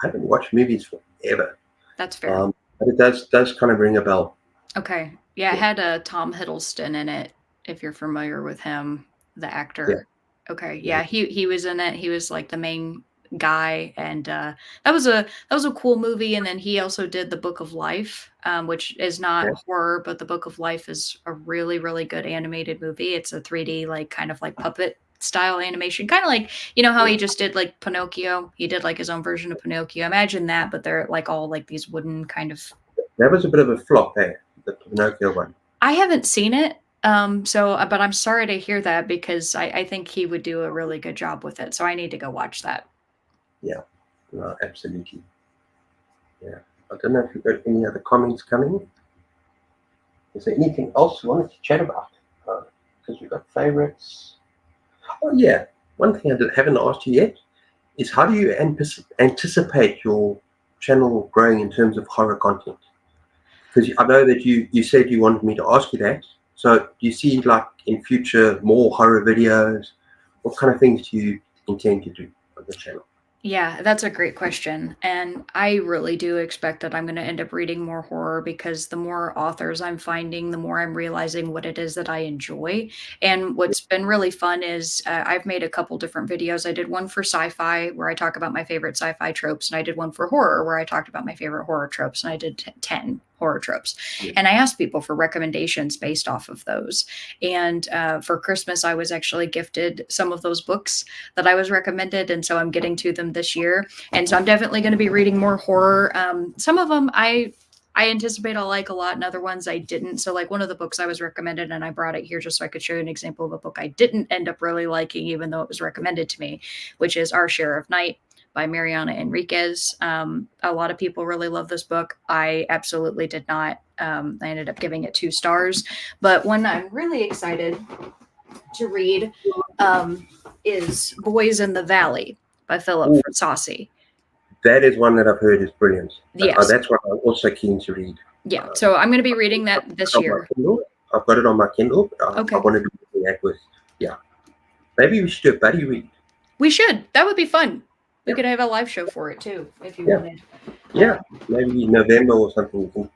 I haven't watched movies forever. That's fair. But it does kind of ring a bell. Okay. Yeah, it had Tom Hiddleston in it, if you're familiar with him, the actor. Okay, yeah, he was in it. He was like the main guy, and that was a cool movie. And then he also did The Book of Life, which is not Yeah, horror, but The Book of Life is a really, really good animated movie. It's a 3D, like kind of like puppet style animation, kind of like how he just did like Pinocchio. He did like his own version of Pinocchio. Imagine that, but they're like all like these wooden kind of. that was a bit of a flop, the Pinocchio one. I haven't seen it. But I'm sorry to hear that because I think he would do a really good job with it. So I need to go watch that. Yeah, no, absolutely. Yeah, I don't know if you've got any other comments coming. Is there anything else you wanted to chat about? Because we've got favorites. Oh yeah, one thing haven't asked you yet is how do you anticipate your channel growing in terms of horror content? Because I know that you said you wanted me to ask you that. So do you see like in future more horror videos? What kind of things do you intend to do on the channel? Yeah, that's a great question. And I really do expect that I'm going to end up reading more horror because the more authors I'm finding, the more I'm realizing what it is that I enjoy. And what's been really fun is I've made a couple different videos. I did one for sci fi where I talk about my favorite sci fi tropes, and I did one for horror where I talked about my favorite horror tropes, and I did 10 horror tropes. Yeah. And I asked people for recommendations based off of those. And for Christmas, I was actually gifted some of those books that I was recommended, and so I'm getting to them this year. And so I'm definitely going to be reading more horror. Some of them I anticipate I'll like a lot, and other ones I didn't. So like one of the books I was recommended, and I brought it here just so I could show you an example of a book I didn't end up really liking, even though it was recommended to me, which is Our Share of Night by Mariana Enriquez. A lot of people really love this book. I absolutely did not. I ended up giving it 2 stars. But one I'm really excited to read is Boys in the Valley by Philip Ooh, Fritsasi. that is one that I've heard is brilliant. Yes. That's one I'm also keen to read. Yeah. So I'm going to be reading that this On my year. Kindle. I've got it on my Kindle. Okay. I wanted to be that with, yeah. Maybe we should do a buddy read. We should. That would be fun. We Yeah. could have a live show for it too, if you Yeah. wanted. Yeah, maybe in November or something.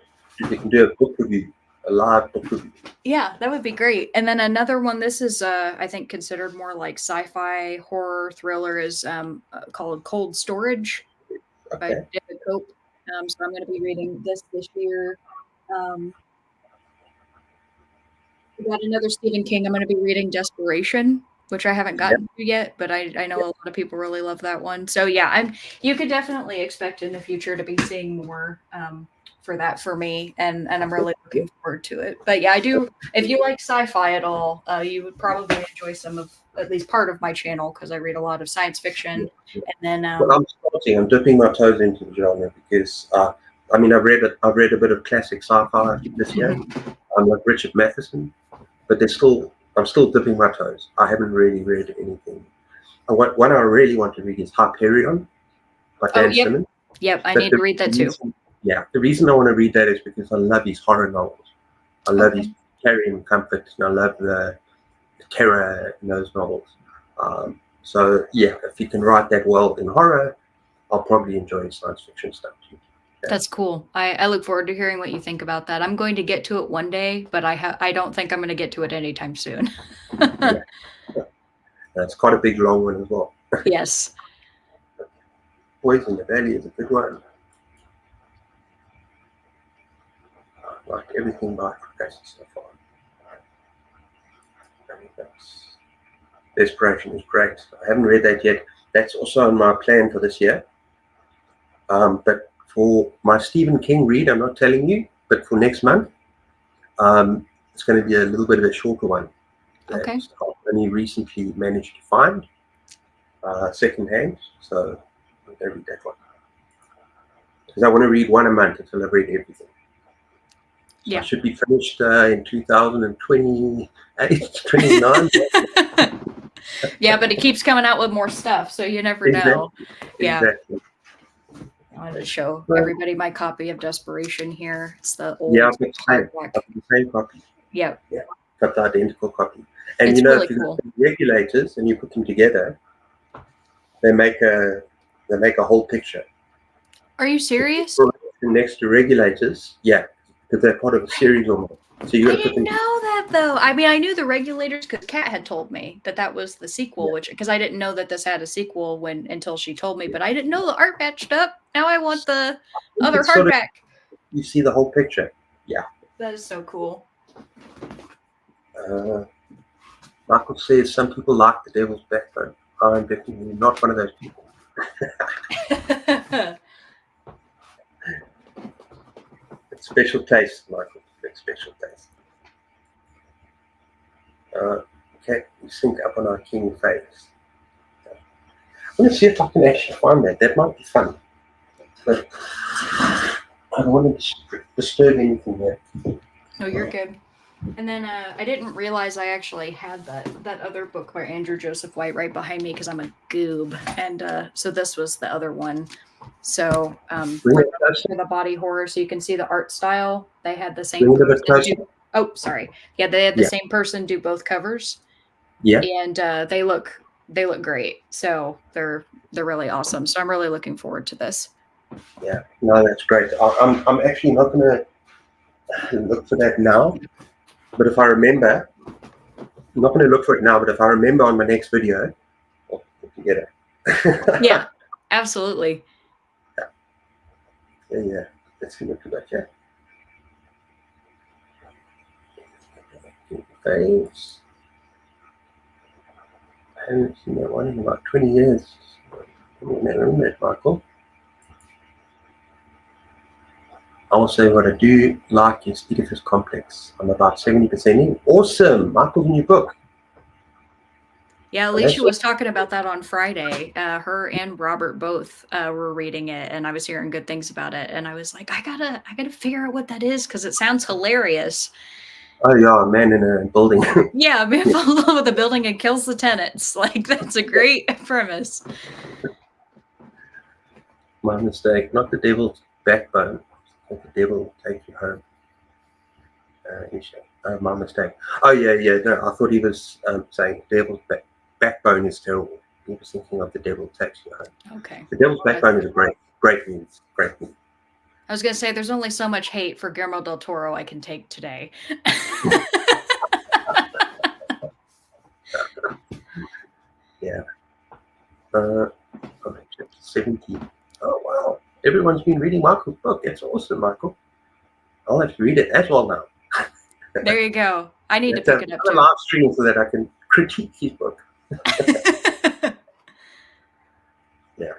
We can do a book review, a live book review. Yeah, that would be great. And then another one, this is I think considered more like sci-fi horror thriller, is called Cold Storage by Okay. David Cope. So I'm going to be reading this year. We got another Stephen King. I'm going to be reading Desperation, which I haven't gotten to yet, but I know a lot of people really love that one. So yeah, you could definitely expect in the future to be seeing more for that for me, and I'm really looking forward to it. But yeah, I do. If you like sci-fi at all, you would probably enjoy some of at least part of my channel because I read a lot of science fiction, and then Well, I'm dipping my toes into the genre because I mean I've read a bit of classic sci-fi this year. I'm like Richard Matheson, but I'm still dipping my toes. I haven't really read anything. What I really want to read is Hyperion by Dan Simmons. Yep, I need to read that too. Yeah, the reason I want to read that is because I love his horror novels. I love his carry and comfort, and I love the terror in those novels. So yeah, if you can write that well in horror, I'll probably enjoy science fiction stuff too. Yeah. That's cool. I look forward to hearing what you think about that. I'm going to get to it one day, but I don't think I'm going to get to it anytime soon. Yeah. That's quite a big long one as well. Yes. Boys in the Valley is a good one. Like everything by Professor so far. Desperation is great. I haven't read that yet. That's also on my plan for this year. But for my Stephen King read, I'm not telling you, but for next month, it's going to be a little bit of a shorter one. Okay. I've only recently managed to find secondhand, so I'm going to read that one. Because I want to read one a month until I've read everything. So yeah. I should be finished in 2028, 29. Yeah, but it keeps coming out with more stuff, so you never know. Yeah. Exactly. I wanted to show everybody my copy of Desperation here. It's the old hardback. The same copy. Yep. Yeah, got the identical copy. And it's really if you cool. got regulators and you put them together, they make a whole picture. Are you serious? Next to regulators, yeah, because they're part of a series or more. So you got to put them. I didn't know that, though. I mean, I knew the Regulators because Kat had told me that was the sequel, Yeah. which because I didn't know that this had a sequel until she told me, but I didn't know the art matched up. Now I want the other It's sort of, hardback. you see the whole picture. Yeah. That is so cool. Michael says some people like the Devil's Backbone. I'm definitely not one of those people. It's special taste, Michael. It's special taste. Okay, we sync up on our king face. I'm going to see if I can actually find that. That might be fun. But I don't want to disturb anything there. Oh, you're good. And then I didn't realize I actually had that other book by Andrew Joseph White right behind me because I'm a goob, and so this was the other one. So for the body horror, so you can see the art style. They had the same person do. Oh, sorry. Yeah, they had the same person do both covers. Yeah, and they look great. So they're really awesome. So I'm really looking forward to this. Yeah, no, that's great. I'm actually not going to look for that now. But if I remember, I'm not going to look for it now, but if I remember on my next video, I'll get it. Yeah, absolutely. Yeah. Let's see what we got here. Thanks. I haven't seen that one in about 20 years. Remember that, Michael. I will say what I do like is Oedipus Complex. I'm about 70% in. Awesome. Michael's new book. Yeah, Alicia was talking about that on Friday. Her and Robert both were reading it, and I was hearing good things about it. And I was like, I gotta figure out what that is because it sounds hilarious. Oh yeah, a man in a building. Yeah, a man falls in love with a building and kills the tenants. Like that's a great premise. My mistake. Not the Devil's Backbone. Let the devil will take you home. My mistake. Oh yeah. No, I thought he was saying Devil's Backbone is terrible. He was thinking of The Devil Takes You Home. Okay. The Devil's Backbone is a great movie. Great movie. I was gonna say there's only so much hate for Guillermo del Toro I can take today. Yeah. 70. Oh wow. Everyone's been reading Michael's book. It's awesome, Michael. I'll have to read it as well now. There you go. I need to pick it up too. Live stream so that I can critique his book. Yeah.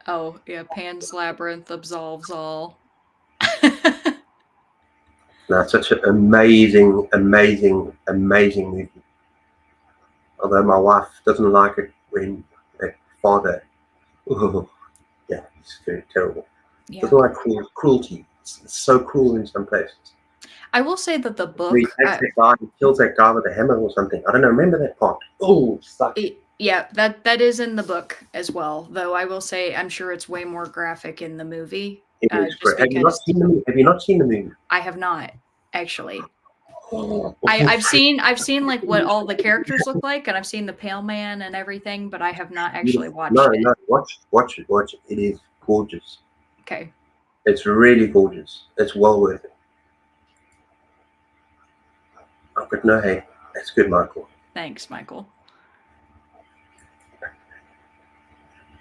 Oh yeah, Pan's Labyrinth absolves all. No, it's such an amazing movie. Although my wife doesn't like it when that father, yeah, it's very terrible. Yeah. Doesn't like cruelty. It's so cruel in some places. I will say that the book he kills that guy with a hammer or something. I don't know. Remember that part? Oh, suck. Yeah, that is in the book as well. Though I will say, I'm sure it's way more graphic in the movie. It is great. Have you not seen the movie? I have not actually. I've seen like what all the characters look like, and I've seen the Pale Man and everything, but I have not actually watched it. No, watch it. It is gorgeous. Okay. It's really gorgeous. It's well worth it. Oh, but no, hey, that's good, Michael. Thanks, Michael.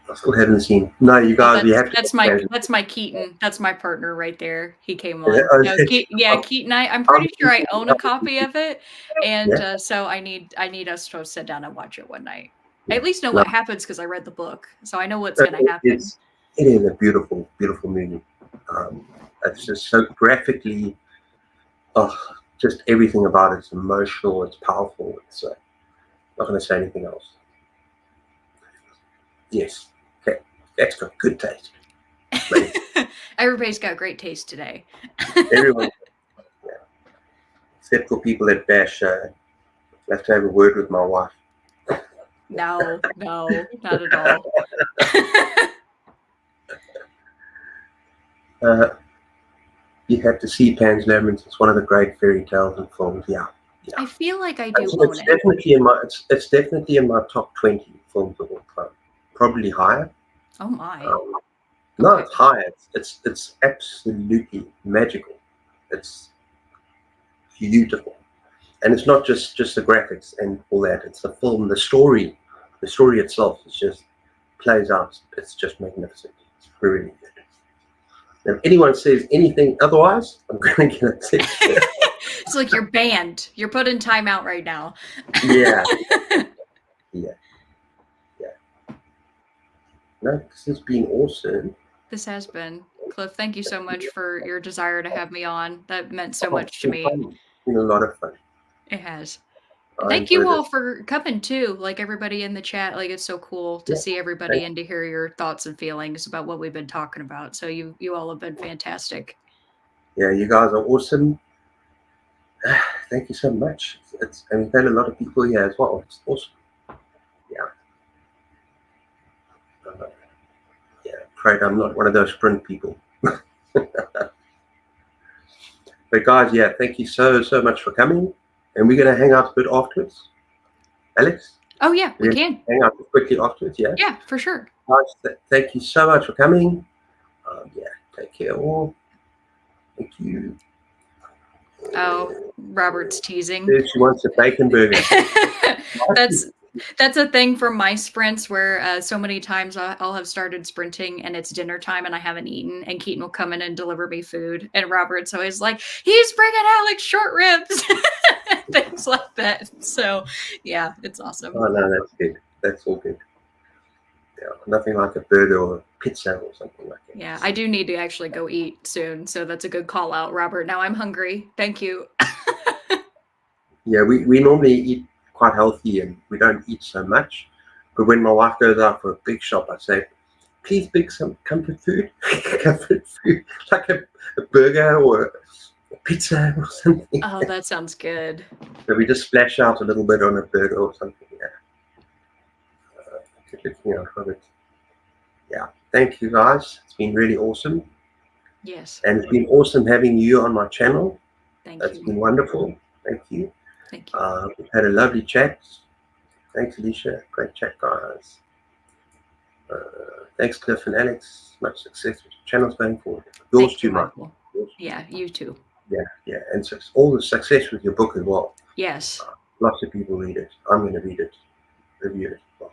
I still haven't seen. No, you guys, you have to. That's my Keaton. That's my partner right there. He came on. Keaton. I'm pretty sure I own a copy of it, and so I need us to sit down and watch it one night. I at least know what happens because I read the book, so I know what's going to happen. It is a beautiful, beautiful movie. It's just so graphically. Just everything about it is emotional. It's powerful. It's not going to say anything else. Yes. Okay. That's got good taste. Everybody's got great taste today. Everyone. Yeah. Except for people that bash. I have to have a word with my wife. No, not at all. You have to see Pan's Labyrinth. It's one of the great fairy tales and films. Yeah. I feel like I do own it. It's definitely in my top 20 films of all time. Probably higher. Oh my! No, it's higher. It's absolutely magical. It's beautiful. And it's not just the graphics and all that. It's the film, the story. The story itself is just plays out. It's just magnificent. It's really good. And if anyone says anything otherwise, I'm going to get upset. It's like you're banned. You're put in timeout right now. Yeah. Yeah. No, this has been awesome. This has been. Cliff, thank you so much for your desire to have me on. That meant so It's much to been me. fun. It's been a lot of fun. It has. And I thank you enjoyed all it. for coming too. Like everybody in the chat, like it's so cool to Yeah. see everybody and to hear your thoughts and feelings about what we've been talking about. So you all have been fantastic. Yeah, you guys are awesome. Thank you so much. And we've had a lot of people here as well. It's awesome. Yeah. Yeah. Afraid I'm not one of those sprint people. But guys, yeah, thank you so much for coming. And we're gonna hang out a bit afterwards. Alex? Oh yeah, we We're gonna can. hang out quickly afterwards, yeah? Yeah, for sure. Guys, thank you so much for coming. Yeah, take care all. Thank you. Oh, Robert's teasing. She wants a bacon burger. That's a thing from my sprints where so many times I'll have started sprinting and it's dinner time and I haven't eaten, and Keaton will come in and deliver me food, and Robert's always like, he's bringing Alex short ribs, things like that. So yeah, it's awesome. Oh no, that's good. That's all good. Yeah, nothing like a burger or a pizza or something like that. Yeah, I do need to actually go eat soon, so that's a good call out, Robert. Now I'm hungry. Thank you. Yeah, we normally eat quite healthy and we don't eat so much. But when my wife goes out for a big shop, I say, please pick some comfort food, like a burger or a pizza or something. Oh, that sounds good. So we just splash out a little bit on a burger or something. Yeah. Good looking out of it. Yeah. Thank you guys. It's been really awesome. Yes. And it's been awesome having you on my channel. Thank That's you. been wonderful. Thank you. Thank you. We've had a lovely chat. Thanks, Alicia. Great chat, guys. Thanks, Cliff and Alex. Much success with your channels going forward. Yours Thank too, you, Mike. Michael. Yeah, you too. Yeah. And all the success with your book as well. Yes. Lots of people read it. I'm going to read it, review it as well.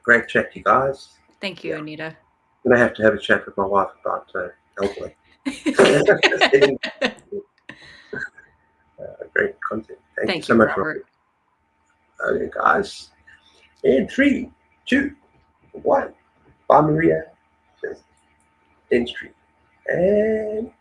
Great chat, you guys. Thank you, Anita. I'm going to have a chat with my wife about Hellboy. Great content. Thank you so much, Robert. Okay, guys. In 3, 2, 1. Bye, Maria. End stream. And